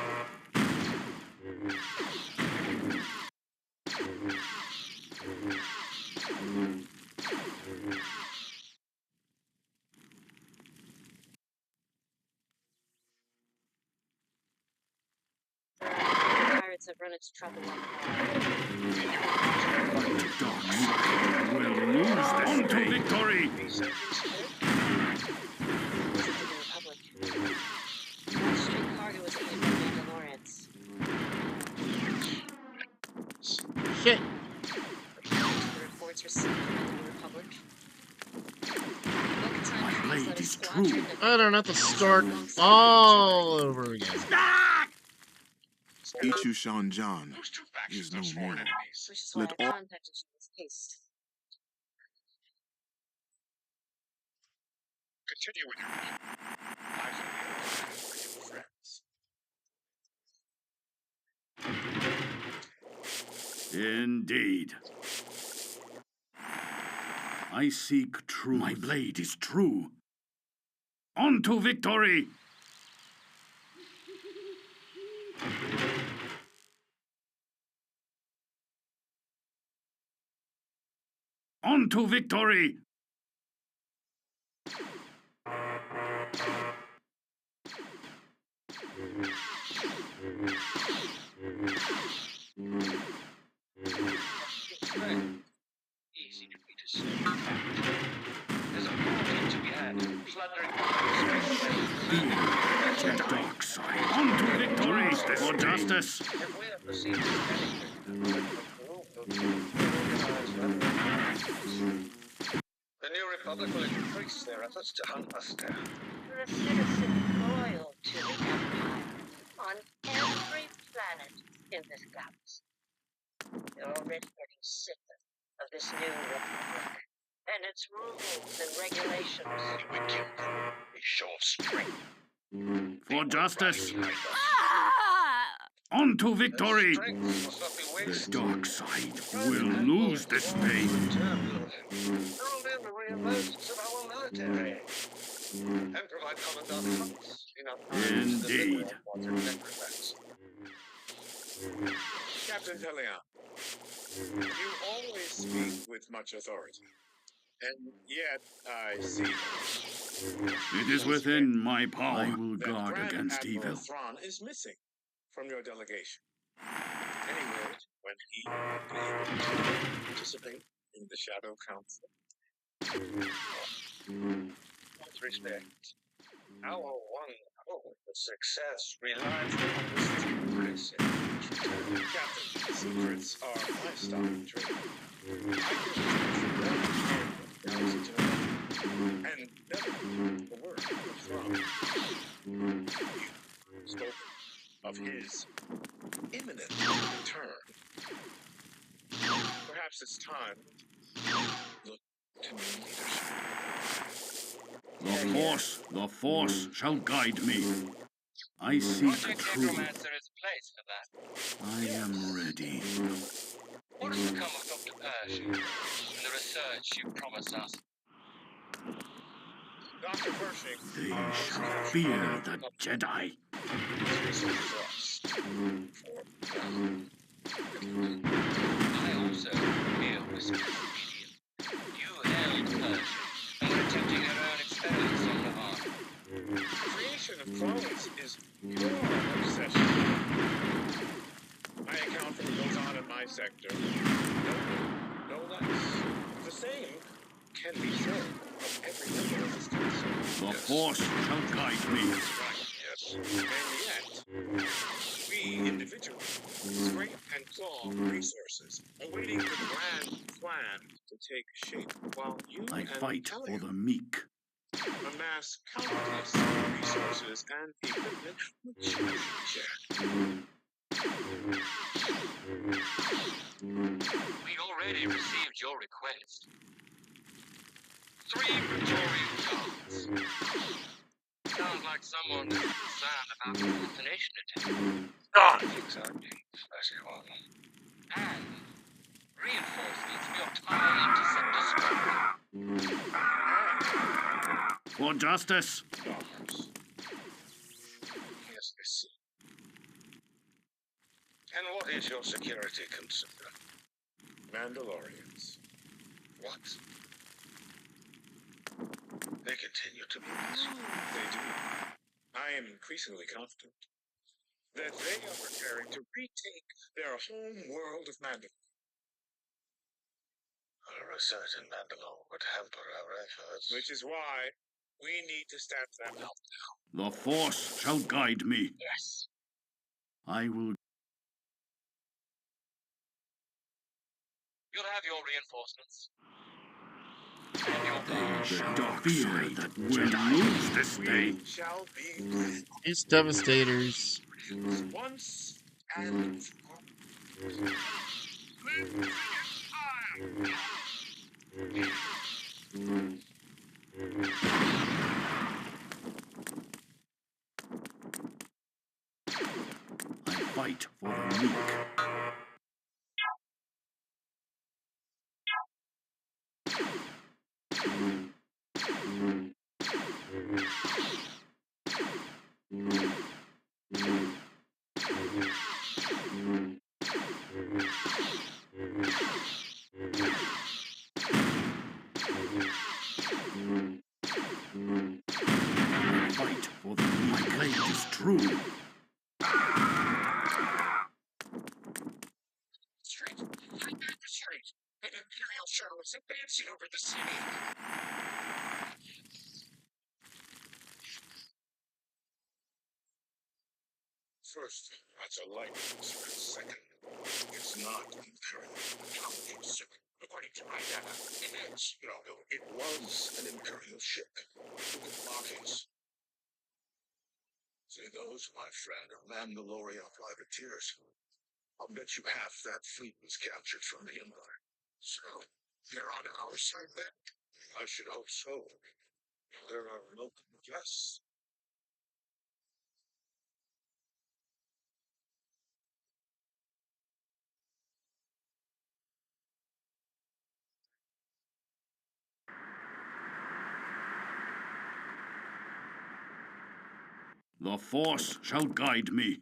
S10: Pirates have run its trouble on
S4: The dark side will lose this on to victory.
S10: Republic. Street cargo was aided by Mandalorians.
S1: Shit.
S10: The reports received by the New Republic.
S4: My blade is true.
S1: I don't have to start all over again.
S2: Ichu Shanjan is no more.
S10: Which is why
S2: Let
S10: I
S2: all
S10: contacted you in this case.
S5: Continue with your meeting. I shall be around for your friends.
S4: Indeed. I seek truth. My blade is true. On to victory! On to victory!
S6: Easy for me to say. There's a bargain to be had. Plundering
S4: The dark side. On to victory! For justice!
S6: If we are perceived as the New Republic will increase their efforts to hunt us down.
S7: You're a citizen loyal to the Empire on every planet in this galaxy. You're already getting sick of this new Republic and its rules and regulations.
S6: We kill them. A show of strength.
S4: For justice!
S3: Ah!
S4: On to victory!
S6: Strength must not be
S4: The
S6: wasted.
S4: dark side will lose this day.
S6: Herald in the re-emergence of our military. And provide Commandant Hux enough time to deliver
S4: Indeed.
S6: our wanted necrophants.
S5: Captain Teleon, you always speak with much authority. And yet, I see
S4: It is within my power. I will
S5: that
S4: guard
S5: Grand
S4: against
S5: Admiral
S4: evil.
S5: Thrawn is missing from your delegation. Any word when he will be able to participate in the Shadow Council?
S6: With respect, our one hope of success relies upon the secrecy.
S5: Captain, secrets are my stock in trade. I and never the word of Thrawn. You spoke of his imminently return. Perhaps it's time. Look to new leadership.
S4: The Force shall guide me. I seek
S6: Project
S4: truth.
S6: Necromancer is a place for that.
S4: I am ready.
S6: What has become of Dr. Pershing and the research you promised us?
S5: Dr. Pershing.
S4: They shall fear the Jedi.
S5: His research is lost. For now.
S6: I also hear whispers of medium. You held Pershing and were attempting your own experiments on Navarre.
S5: The creation of clones is your obsession. I account for what goes on in my sector. No more, no less. The same can be said of every member of this council.
S4: The Force shall guide me.
S5: Right, yes. And yet, we individually scrape and claw resources, awaiting the grand plan to take shape, while you
S4: I
S5: and
S4: fight for
S5: Talia
S4: the meek.
S5: amass countless resources and equipment which you share.
S6: We already received your request. 3 Praetorian guards. Sounds like someone is concerned about the assassination attempt. Not exactly, Special. And reinforcements for your tiny interceptor squadron.
S4: For justice.
S5: Dollars. Yes, I see. And what is your security concern? Mandalorians. What? They continue to be busy. They do. I am increasingly confident that they are preparing to retake their home world of Mandalore. A research in Mandalore would hamper our efforts. Which is why we need to stamp them out now.
S4: The Force shall guide me.
S6: Yes.
S4: I will.
S6: You'll have your reinforcements.
S4: The dark side that will lose this day.
S5: We shall be
S1: These devastators.
S5: once and for all.
S4: I fight for the meek. Fight for the meek. My blade is true.
S5: Street. Fight back the street. An Imperial shuttle is advancing over the city. First, that's a lightning strike. Second, it's not Imperial intelligence ship. According to my data, it was an Imperial ship with blockades. See, those, my friend, are Mandalorian privateers. I'll bet you half that fleet was captured from the Empire. So, they're on our side then? I should hope so. There are local guests.
S4: The Force shall guide me.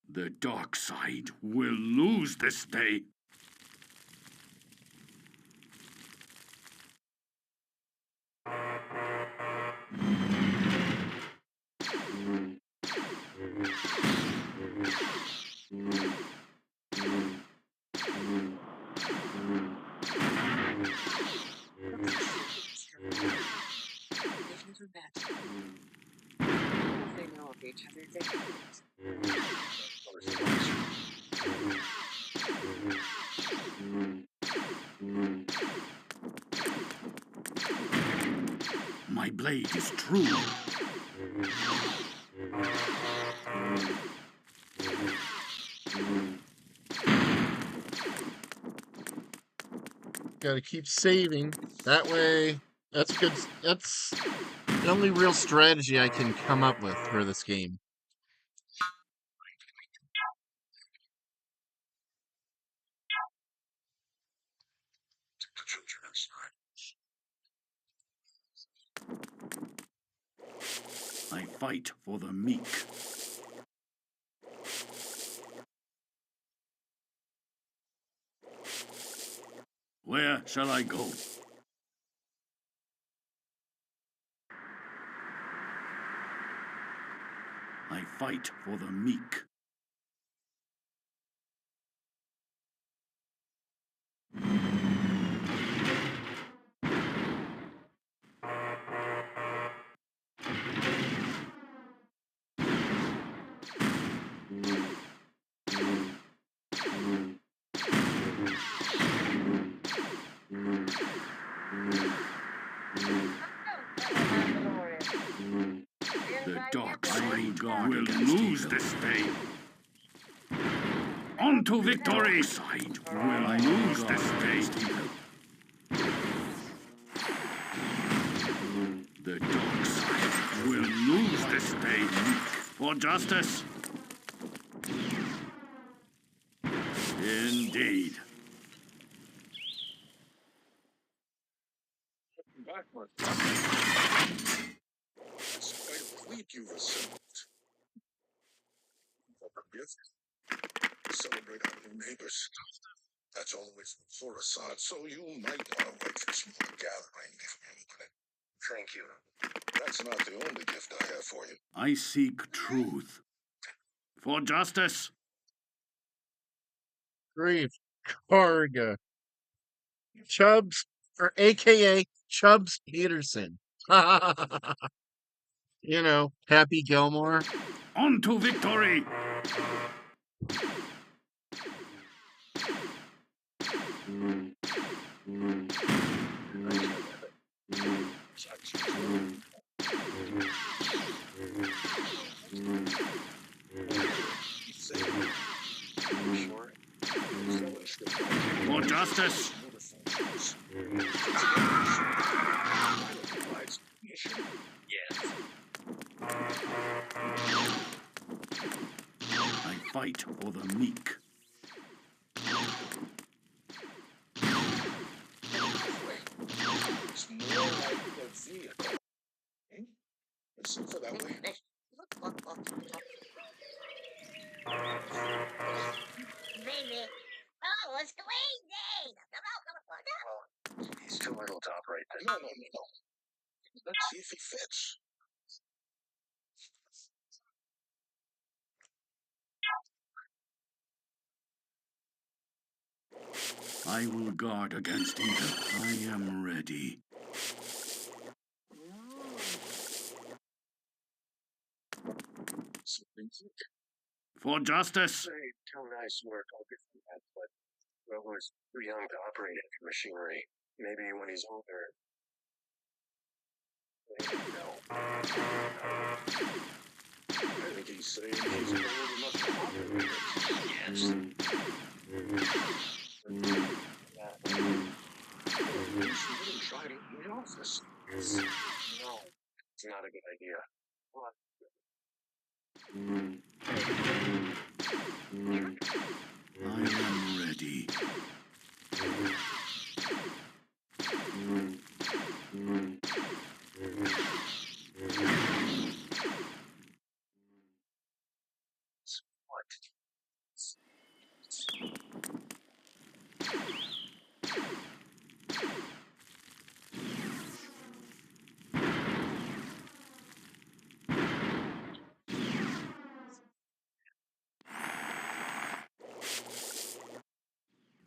S4: The dark side will lose this day.
S8: They've never met. What if they know of each other? They
S4: My blade is true.
S1: Gotta keep saving. That way, that's a good. That's the only real strategy I can come up with for this game.
S5: The children inside.
S4: I fight for the meek. Where shall I go? I fight for the meek. The dark side will lose this day. On to victory! Side will lose this day. The dark side will lose this day. For justice. Indeed.
S5: Backward. That's quite a fleet you've assembled. For a gift. Celebrate our new neighbors. That's always for Assad, so you might want to wait for a small gathering before you open it. Thank you. That's not the only gift I have for you.
S4: I seek truth. For justice.
S1: Grief, Karga, Chubbs, or AKA Chubbs Peterson. You know, Happy Gilmore.
S4: On to victory! For justice.
S6: Yes.
S4: I fight for the meek.
S5: It's more like a vehicle. Let's look for that way.
S7: Baby. Oh, it's crazy!
S6: Well, he's too little to operate this.
S5: No. Let's see if he fits.
S4: I will guard against evil. I am ready. For justice.
S6: Too nice work, I'll give him that, but Rover's too young to operate heavy machinery. Maybe when he's older. No.
S5: I think he's saying he's old enough to operate it.
S6: Yes.
S5: He's tried it in the office.
S6: No, it's not a good idea. What?
S4: I am ready.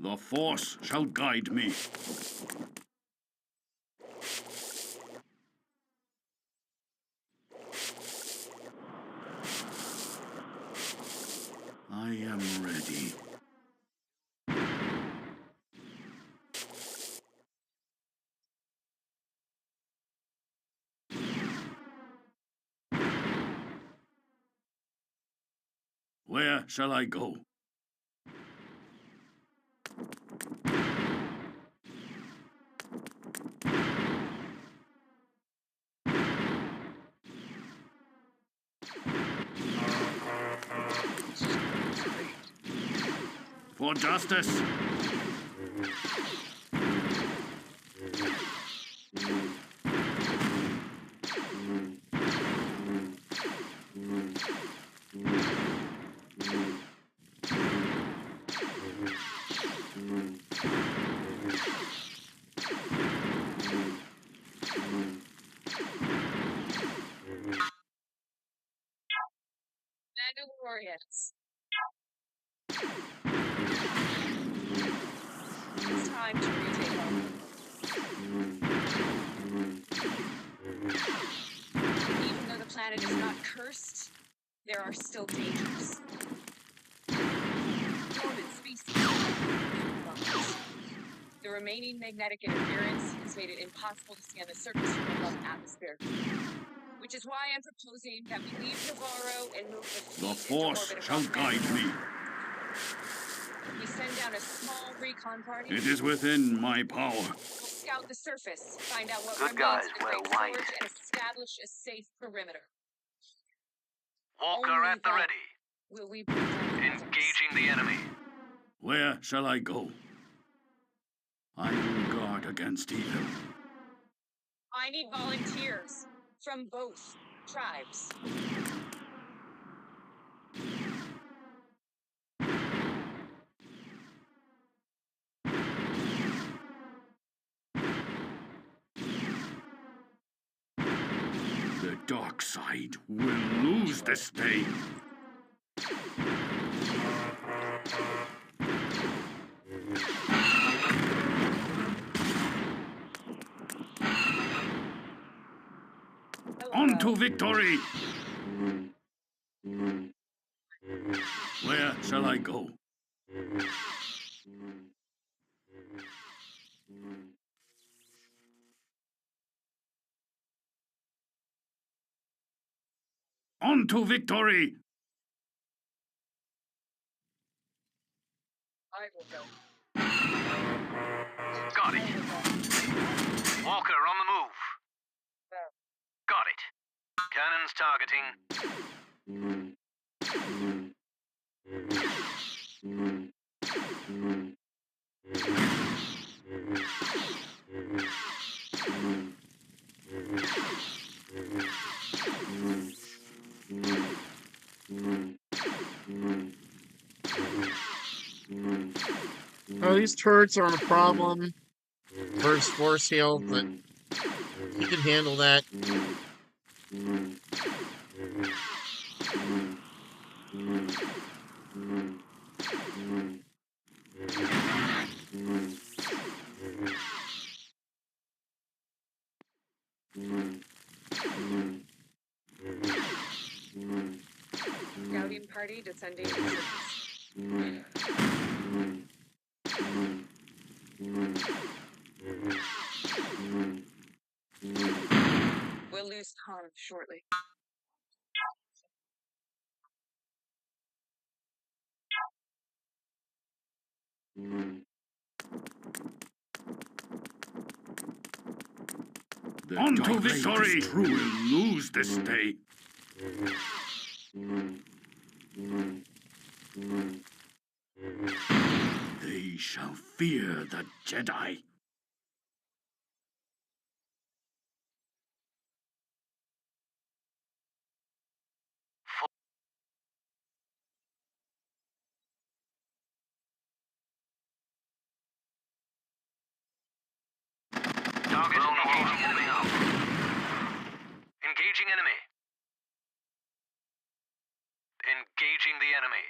S4: The Force shall guide me. I am ready. Where shall I go? For justice.
S8: Mandalorians. It's time to retake our home. Even though the planet is not cursed, there are still dangers. Dormant species. The remaining magnetic interference has made it impossible to scan the surface from above atmosphere. Which is why I'm proposing that we leave Navarro and move the
S4: The
S8: fleet into
S4: Force
S8: orbit
S4: shall
S8: above
S4: guide
S8: Mandalore.
S4: me.
S8: We send down a small recon party.
S4: It is within my power.
S8: We'll scout the surface, find out what
S6: Good
S8: remains
S6: guys,
S8: of the
S6: well,
S8: Great
S6: white.
S8: Forge, and establish a safe perimeter.
S6: Walker
S8: Only
S6: at the
S8: then
S6: ready.
S8: will we bring down the others.
S6: Engaging the enemy.
S4: Where shall I go? I will guard against evil.
S8: I need volunteers from both tribes.
S4: The dark side will lose this day. On to victory! Where shall I go? On to victory!
S8: I will go.
S6: Got it. Walker on the move. Got it. Cannons targeting.
S1: Oh, these turrets aren't a problem versus force heal, but you can handle that.
S8: Scouting party descending into cities. We'll lose Tom shortly.
S4: On to victory! True will lose this day. They shall fear the Jedi.
S6: Target engaging enemy. Engaging enemy. Engaging the enemy.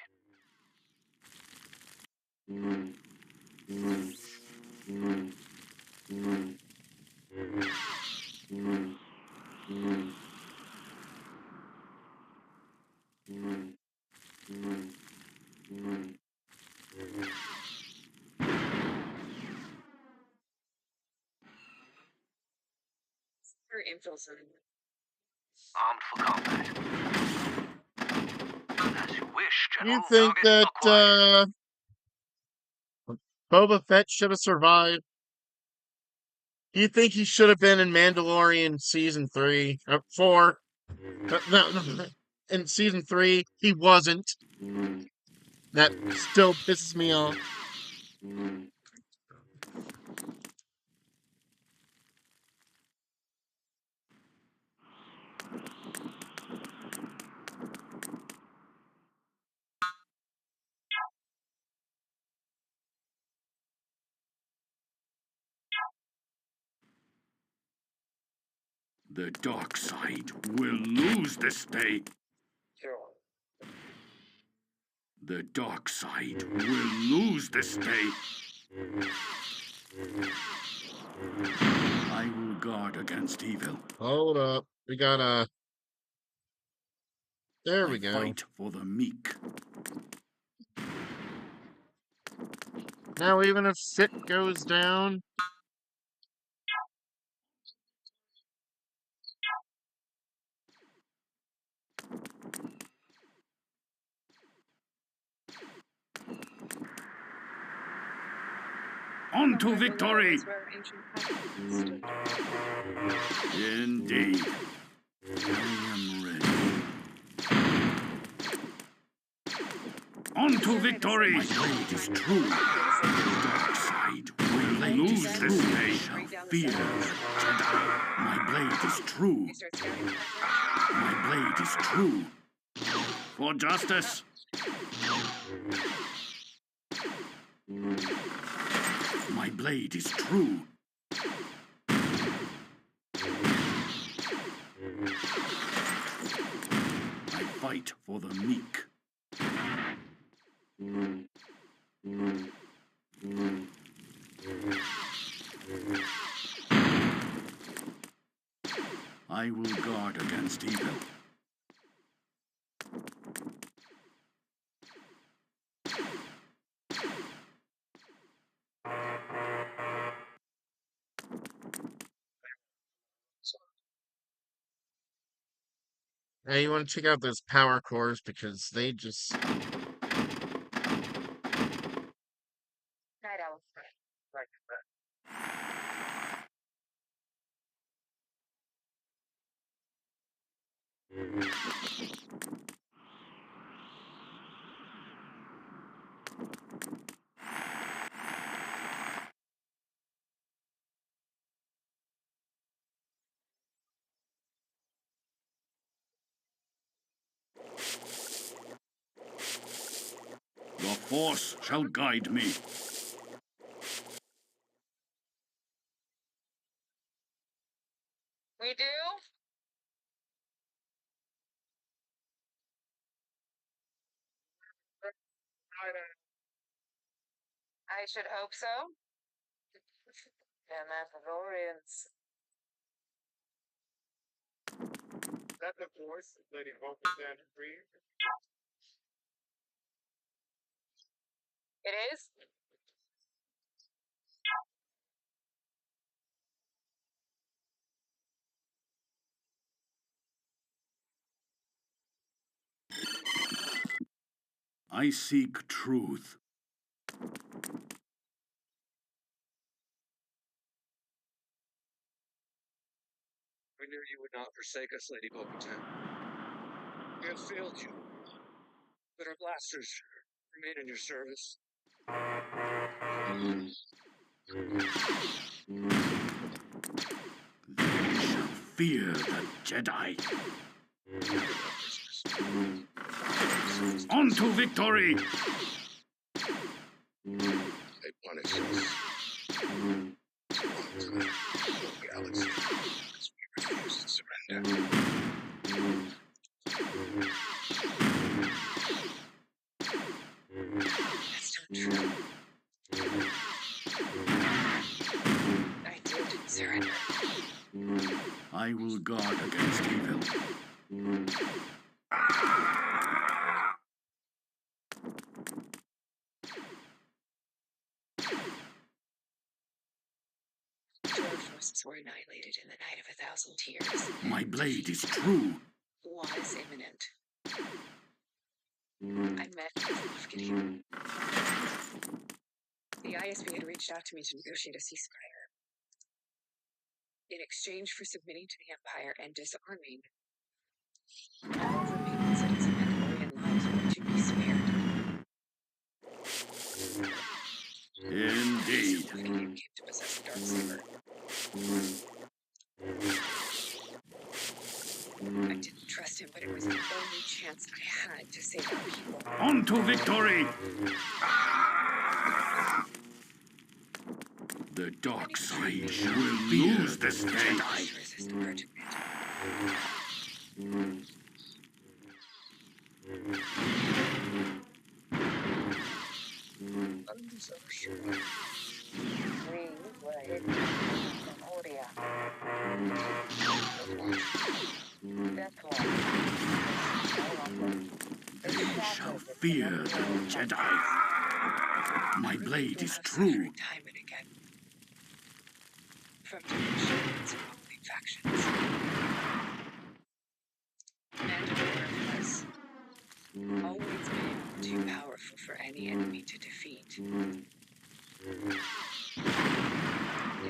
S8: Her infill zone.
S6: Armed for combat. As you wish,
S1: Do you
S6: General.
S1: think
S6: Target
S1: that
S6: acquired.
S1: Boba Fett should have survived? Do you think he should have been in Mandalorian season 3 or 4? No, in season 3, he wasn't. That still pisses me off.
S4: The dark side will lose this day.
S6: Sure.
S4: The dark side will lose this day. I will guard against evil.
S1: Hold up. We gotta. There
S4: I
S1: we go.
S4: fight for the meek.
S1: Now, even if Sit goes down,
S4: On to
S10: Somewhere below
S4: victory!
S10: is where ancient Galactic stood.
S4: Indeed. I am ready. On to victory! My blade is true. The dark side will lose this day. Shall fear the Jedi. My blade is true.
S10: They start scouting in that direction.
S4: My blade is true. For justice. My blade is true. I fight for the meek. I will guard against evil.
S1: hey, you want to check out those power cores because they just.
S11: Night Owl.
S6: Like that.
S4: Your force shall guide me.
S11: We do? I should hope so. Yeah, Mandalorians.
S5: Is that the voice of Lady Bo-Katan Free?
S11: It is?
S4: I seek truth.
S6: We knew you would not forsake us, Lady Bo-Katan. We have failed you, but our blasters remain in your service.
S4: They shall fear the Jedi. On to victory!
S6: They punish us. Galaxy, as we refuse to surrender.
S11: That's not true. I did surrender.
S4: I will guard against evil.
S11: Your forces were annihilated in the Night of 1,000 Tears.
S4: My blade is true.
S11: Was imminent. I met with Moff. The ISB had reached out to me to negotiate a ceasefire. In exchange for submitting to the Empire and disarming, all remaining citizens of Mandalorian lives were to be spared.
S8: Thinking came to possess the Darksaber. I didn't trust him, but it was the only chance I had to save our people.
S4: On to victory! The dark side will lose this day.
S8: Resist the purge of
S11: We were hidden from Oria. Therefore,
S4: They shall fear the Jedi. My blade is true.
S8: Time and again. From dimensions and opposing factions. Mandalore has always been too powerful for any enemy to defeat. It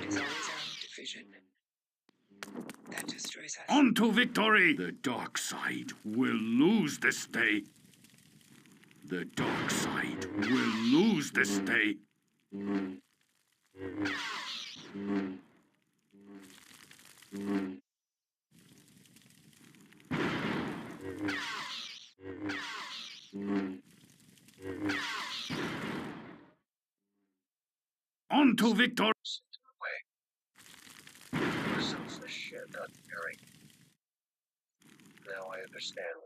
S8: is always our own division that destroys us.
S4: On to victory! The dark side will lose this day. The dark side will lose this day. On to victory!
S6: We're selfish and uncaring. Now I understand.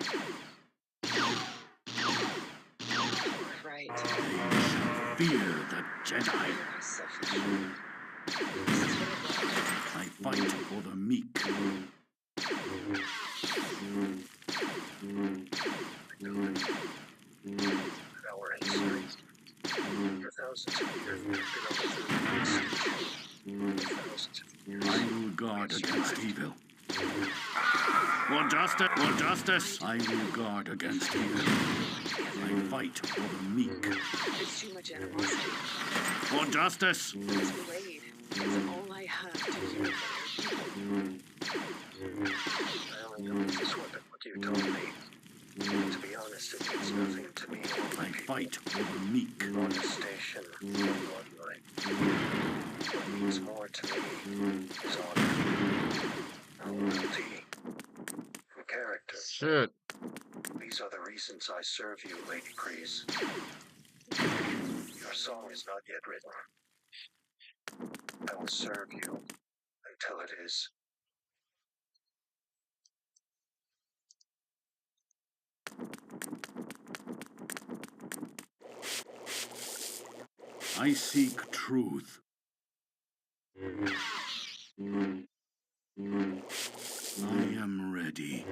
S8: Right.
S4: They shall fear the Jedi.
S8: Selfish. This is what I want.
S4: I fight for the meek.
S6: Our insight. For thousands of years we have been over the thousands of years.
S4: I will guard against evil. For justice, I will guard against evil. I fight for the meek.
S8: There's too much animosity.
S4: For justice,
S8: This blade is all I have to unify our people.
S6: I only know this weapon what you told me. To be honest, it means nothing to me or my
S4: I
S6: people.
S4: fight for the meek.
S6: Nor the station, nor bloodline. What means more to me is honor, loyalty, and character.
S1: Shit.
S6: These are the reasons I serve you, Lady Kreese. Your song is not yet written. I will serve you until it is.
S4: I seek truth. I am ready.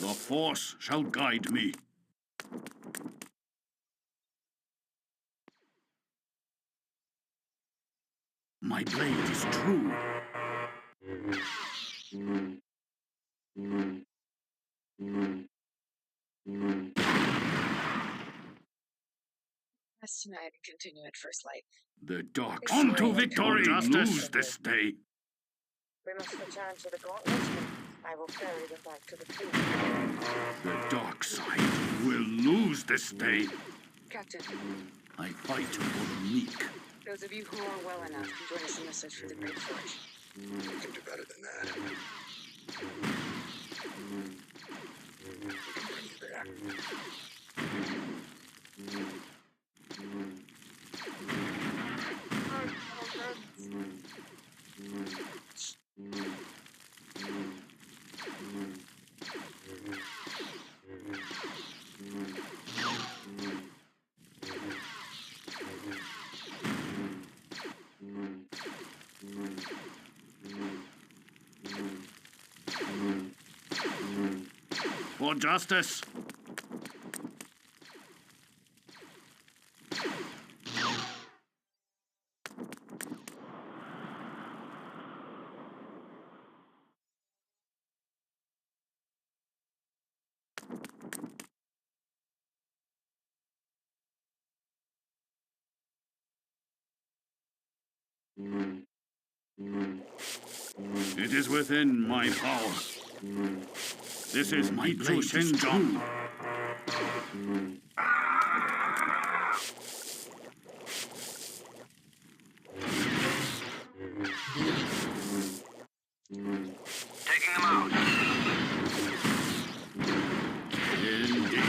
S4: The Force shall guide me. My blade is true.
S8: Rest tonight and continue at first light.
S4: The dark on to victory. Lose this day.
S11: We must return to the gauntlet. I will ferry them back to the creek.
S4: The dark side will lose this day.
S8: Captain,
S4: I fight for the meek.
S8: those of you who are well enough can join us in the search for the Great Forge.
S6: We can do better than that. We can bring you there.
S4: For justice. It is within my power. This is my blade Shinjon. Taking them out. Indeed.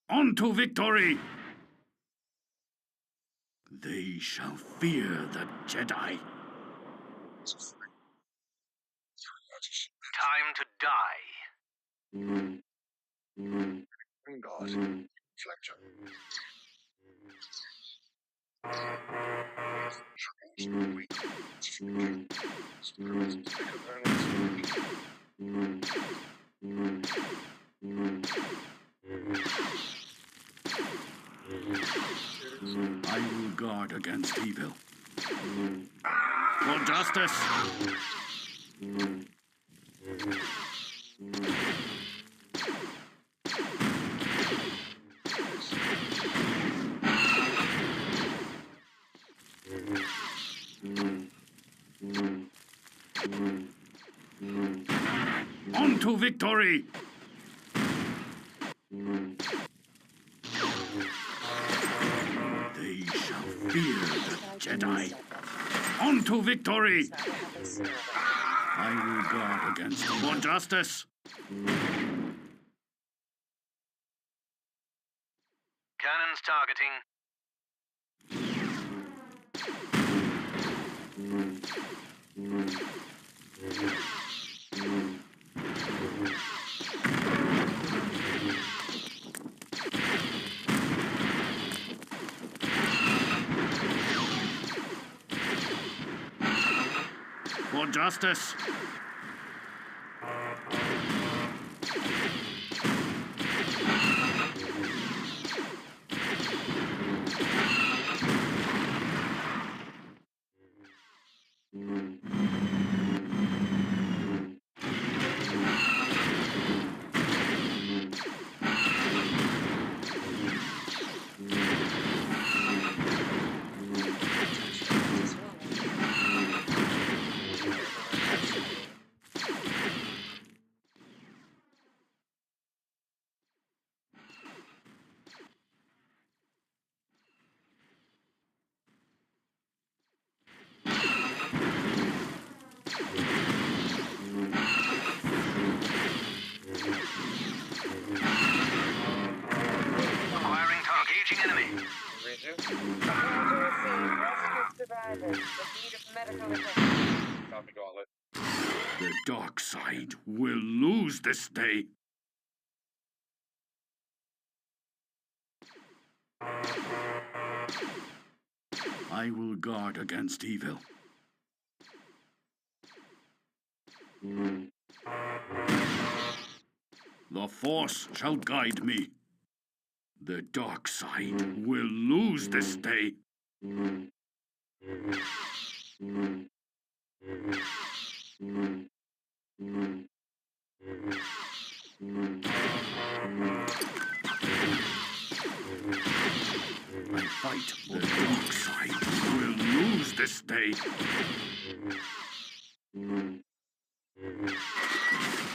S4: On to victory! They shall fear the Jedi. Time to die.
S5: God. Fletcher.
S4: I will guard against evil. For justice. On to victory! They shall fear the Jedi. On to victory! I will guard against evil. For justice. Cannons targeting. For justice. Acquiring target. Engaging enemy.
S11: Roger received. Rescue survivors. The need of medical attention.
S5: Copy, Gauntlet.
S4: The dark side will lose this day. I will guard against evil. The Force shall guide me. The dark side will lose this day. I fight. The dark side will lose this day.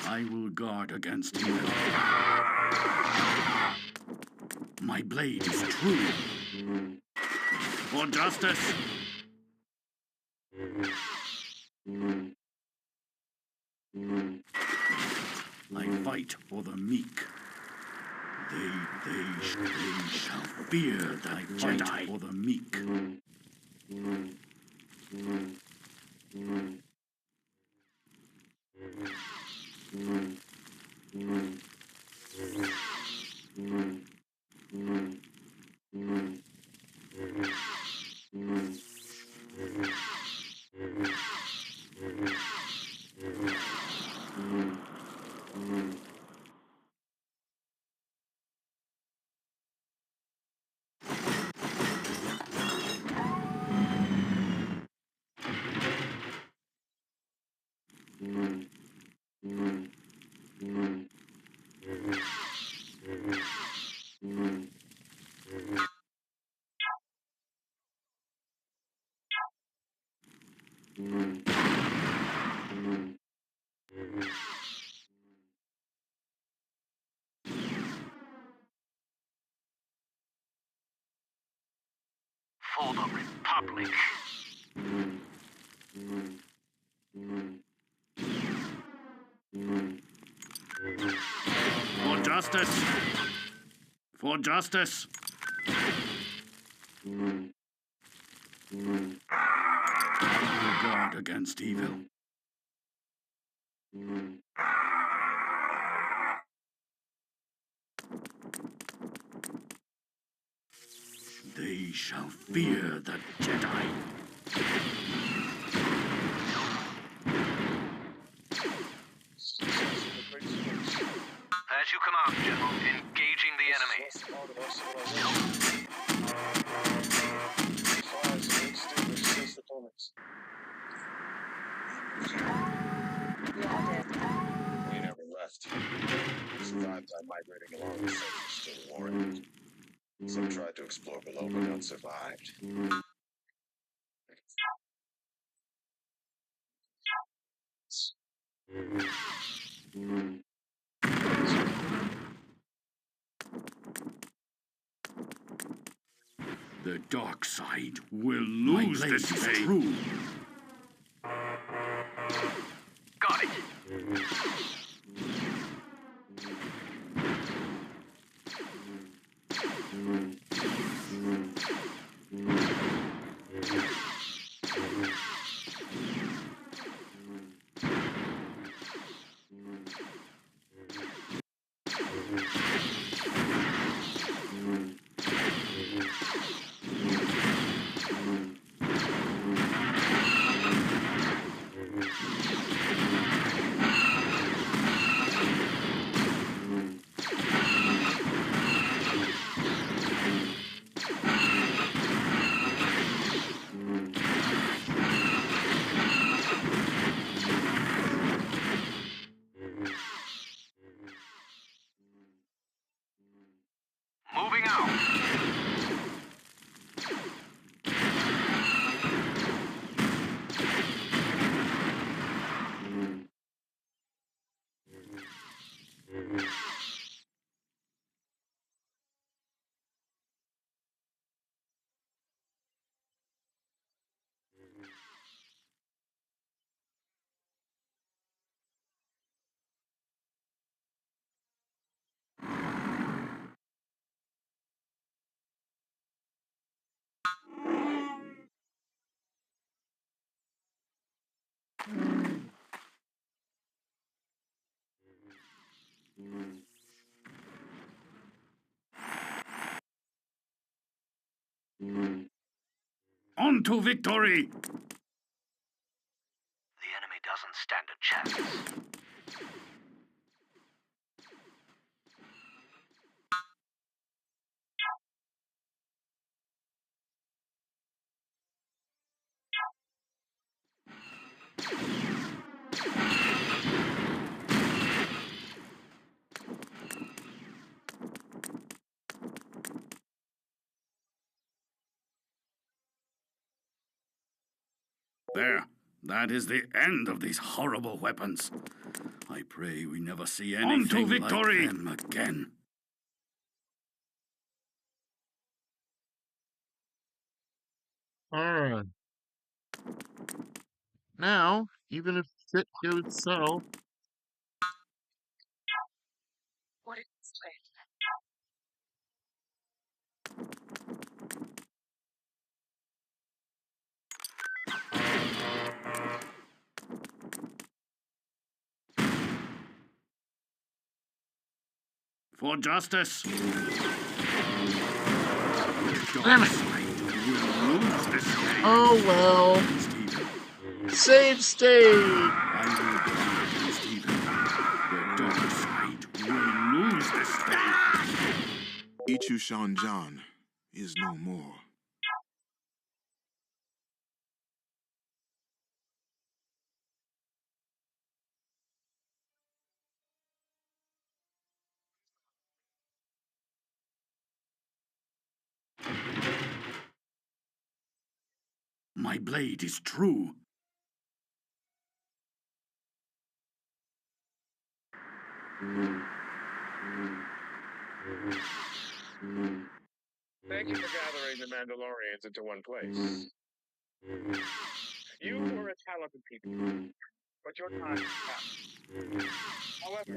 S4: I will guard against evil. My blade is true. For justice. I fight for the meek. They shall fear the Jedi. For the meek. For the Republic. For justice! For justice! I will guard against evil. They shall fear the Jedi.
S12: As you command, General. Engaging the enemy.
S6: Part of our civilization. Defies and extinguishes its opponents.
S8: We all did.
S5: We never left. We survived by migrating along the surface, still warring. Some tried to explore below, but none survived.
S4: The dark side will lose this day. True.
S12: Got it. Moving out.
S4: On to victory!
S12: The enemy doesn't stand a chance.
S4: There. That is the end of these horrible weapons. I pray we never see anything like them again.
S1: Alright. Now, even if shit goes south,
S8: What is this plan?
S4: For justice!
S1: damn it!
S4: Will lose this day.
S1: Oh well.
S4: Against evil.
S1: Save state!
S4: I will guard against evil. The dark side will lose this day.
S2: Ichu Shanjan is no more.
S4: My blade is true.
S5: Thank you for gathering the Mandalorians into one place. You were a talented people, but your time has passed. However,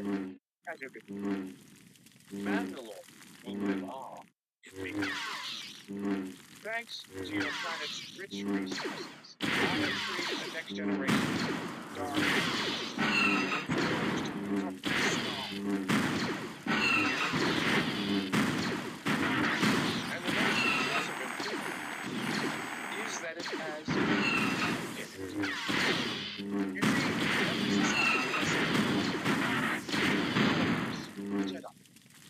S5: as you can see, Mandalore will live on in me. Thanks to your planet's rich resources, I have created the next generation of dark forged from this stone. And the most impressive improvement is that it has in it. You see, every society has Jedi.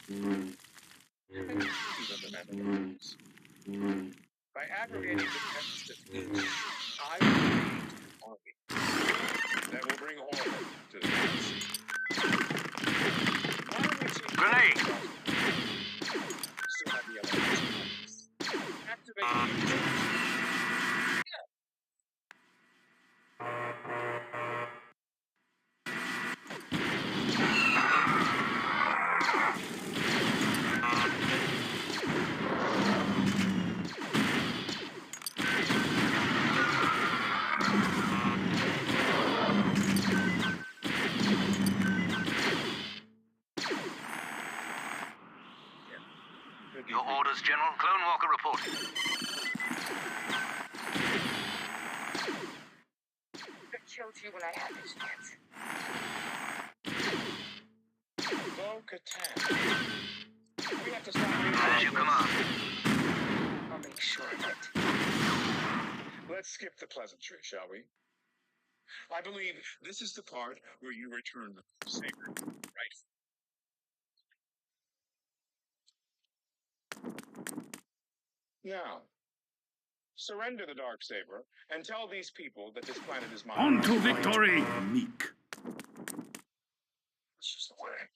S5: And even the Mandalorians. By aggregating the best of each, I will create an army that will bring order to the galaxy. Why don't we take
S12: Grenade!
S5: Still have the other options. Activate the
S12: Your orders, General. Clone Walker reporting.
S11: I killed you when I had the chance.
S5: Bo-Katan. We have to stop
S12: As you command.
S11: I'll make sure of it.
S5: Let's skip the pleasantry, shall we? I believe this is the part where you return the saber, right? Now, surrender the dark saber and tell these people that this planet is mine.
S4: On to victory, Meek.
S5: It's just the way.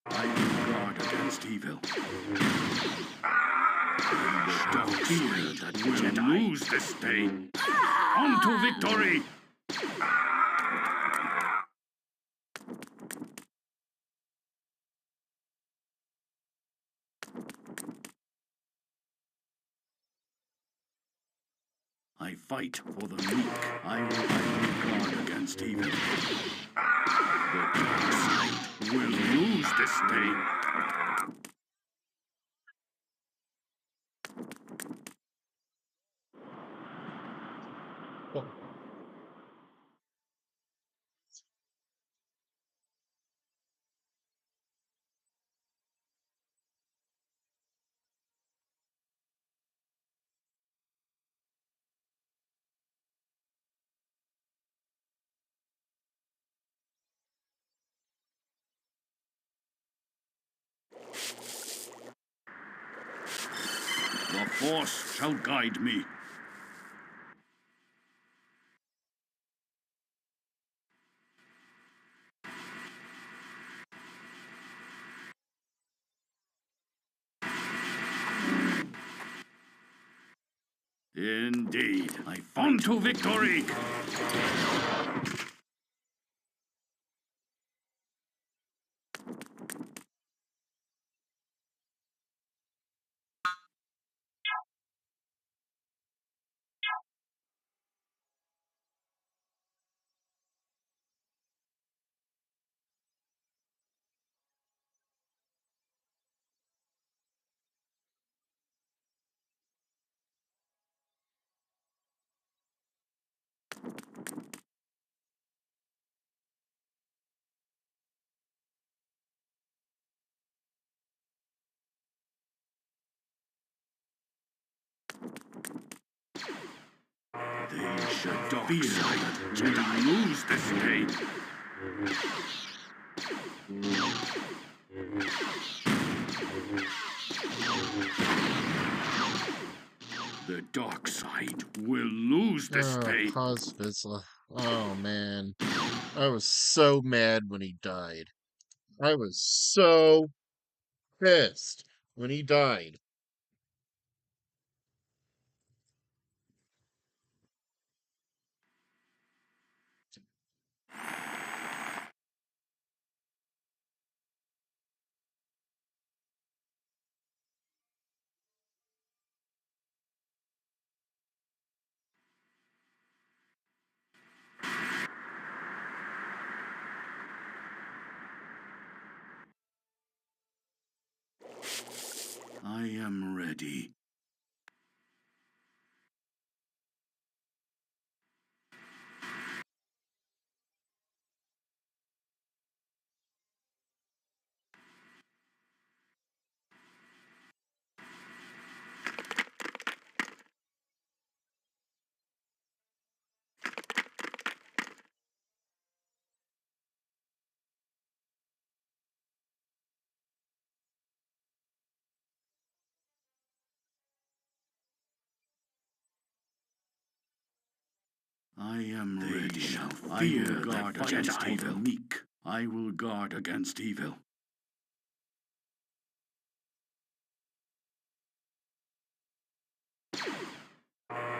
S4: I will guard against evil. Don't fear that we'll lose this day. On to victory! I fight for the meek. I will guard against evil. The dark side will lose this day. The Force shall guide me. Indeed, I fight. On to victory! They should fear that Jedi lose this day. The dark side will lose this day.
S1: Cause Vizsla. Oh man. I was so mad when he died. I was so pissed when he died.
S4: I am ready. I am ready. I will guard against evil. Meek. I will guard against evil.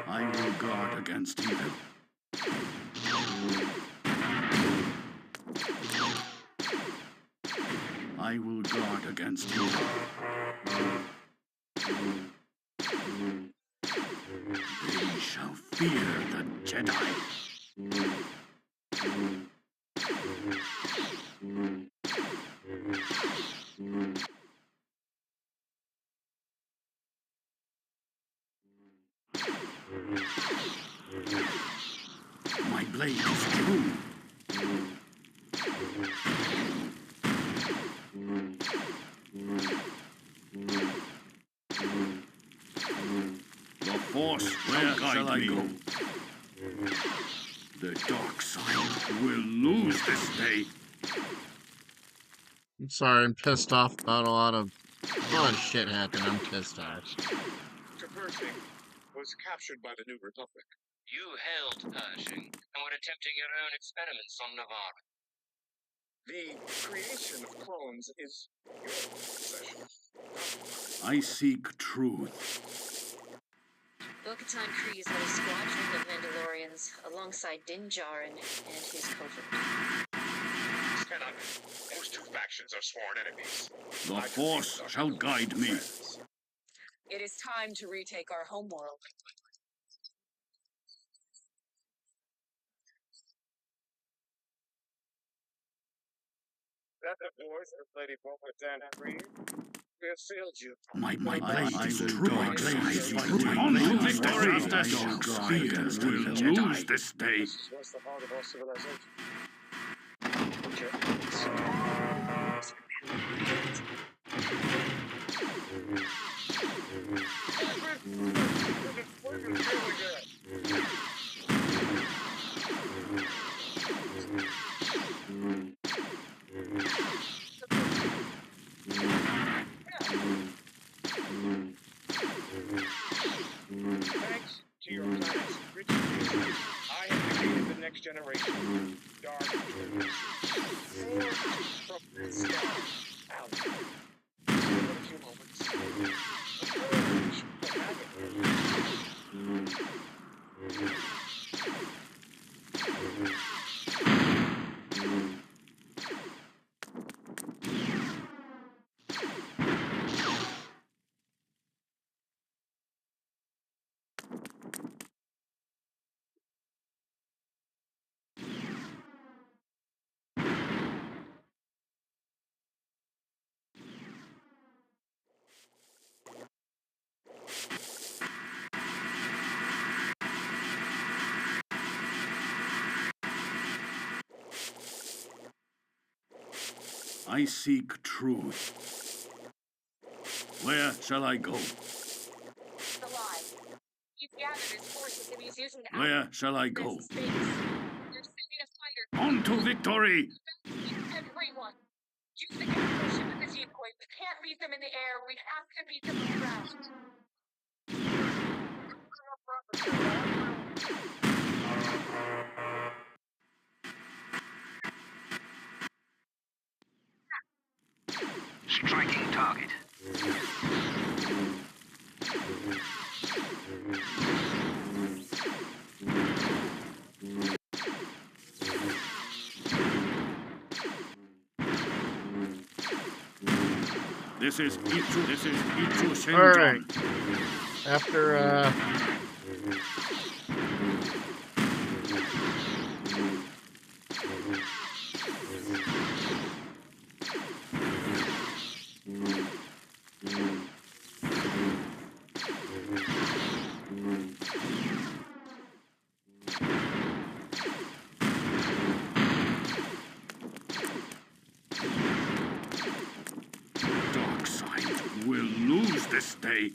S4: I will guard against evil. I will guard against evil. They shall fear the Jedi. My blade is true. The Force, where shall I go? The dark side will lose this day.
S1: I'm sorry, I'm pissed off about a lot of shit happened. I'm pissed off.
S5: Dr. Pershing was captured by the New Republic.
S6: You held Pershing and were attempting your own experiments on Navarre.
S5: The creation of clones is your possession.
S4: I seek truth.
S9: Bo-Katan Kryze led a squadron of Mandalorians alongside Din Djarin and his covert.
S5: This cannot be. Those two factions are sworn enemies.
S4: The Force shall guide me.
S8: It is time to retake our homeworld.
S5: That the voice of Lady Bo-Katan Kryze? We have failed you.
S4: My blade is true. On to victory! Will lose this day.
S5: This was the heart of our civilization. Thanks to your planet's rich resources, I have created the next generation. Dark Troopers. Forged from the sky. Out. In a few moments. A purge of habit.
S4: I seek truth. Where shall I go?
S8: He's alive. He's gathered his forces and he's using the
S4: Where shall I go?
S8: space. They're sending a fighter.
S4: On to victory!
S8: Everyone. Use the capture with the decoy. We can't beat them in the air. We have to beat them on the ground.
S12: Striking target.
S4: This is Ichu
S1: All right.
S4: Shinjon.
S1: After
S4: Dark side will lose this day.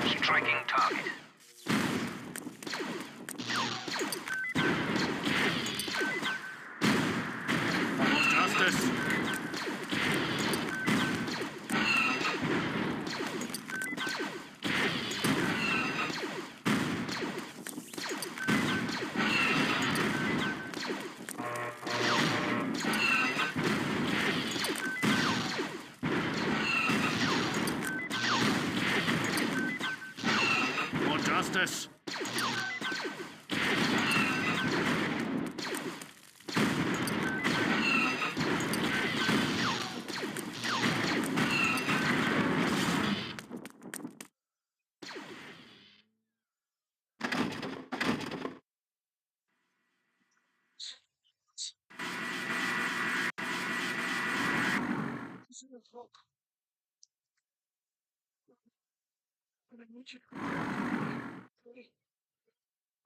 S12: Striking target.
S4: For justice. For justice.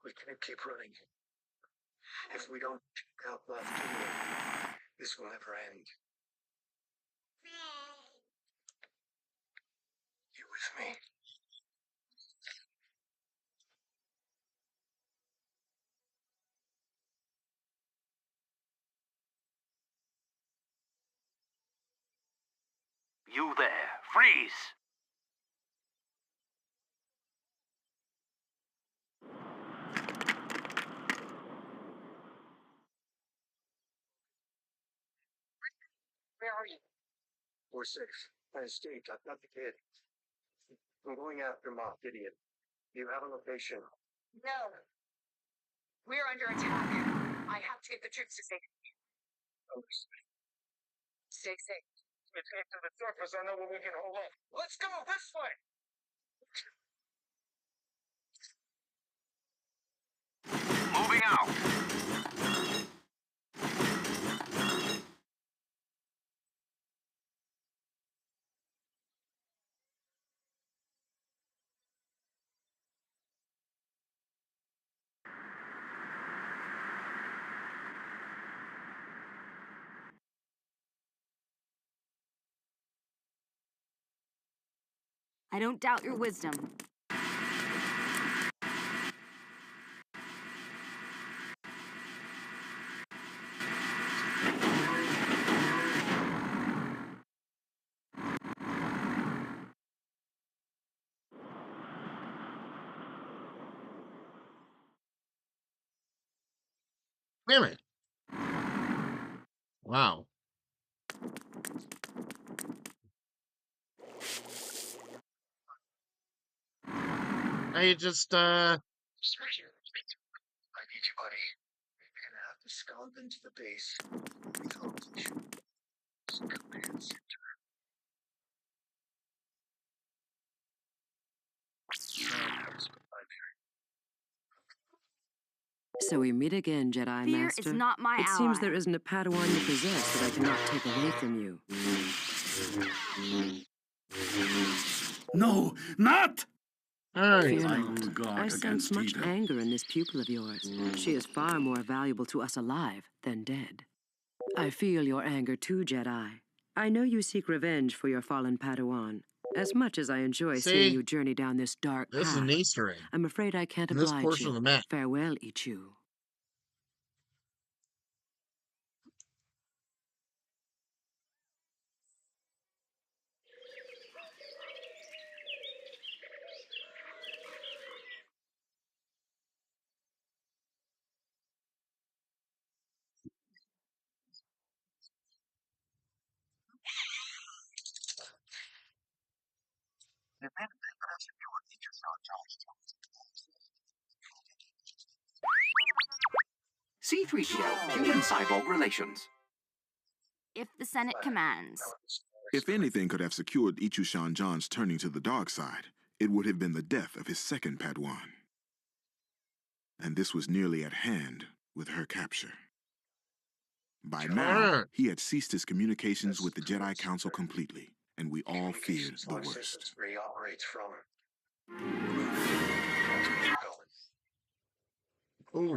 S6: We can't keep running. If we don't check out left here, this will never end. You with me?
S12: You there. Freeze!
S11: Where are you?
S6: We're safe. I escaped. I've got the kid. I'm going after Moff Gideon. Do you have a location?
S11: No. We're under attack. I have to get the troops to safety. Stay safe.
S6: It's to the surface. I know where we can hold off. Let's go this way.
S12: Moving out.
S3: I don't doubt your wisdom.
S1: wait a minute. Wow. I just
S6: I need you, buddy. You're gonna have to scalp into the base. Command center.
S13: So we meet again, Jedi
S3: Fear
S13: Master.
S3: is not my
S13: It
S3: ally.
S13: seems there isn't a Padawan you possess that I cannot take away from you.
S4: No, not!
S1: all right.
S13: Fear
S4: I
S13: not.
S4: will guard
S13: I sense
S4: against
S13: much
S4: evil.
S13: anger in this pupil of yours. She is far more valuable to us alive than dead. I feel your anger too, Jedi. I know you seek revenge for your fallen Padawan. As much as I enjoy seeing
S1: See,
S13: you journey down this dark
S1: this is an
S13: path,
S1: Easter egg
S13: I'm afraid I can't
S1: in this
S13: oblige
S1: portion
S13: you.
S1: of the map.
S13: Farewell, Ichu.
S14: C3PO, human-cyborg relations.
S3: If the Senate commands.
S2: If anything could have secured Ichushan Jan's turning to the dark side, it would have been the death of his second Padawan. And this was nearly at hand with her capture. By now, he had ceased his communications with the Jedi Council completely, and we all feared the worst.
S6: Where he operates from.
S1: Ooh.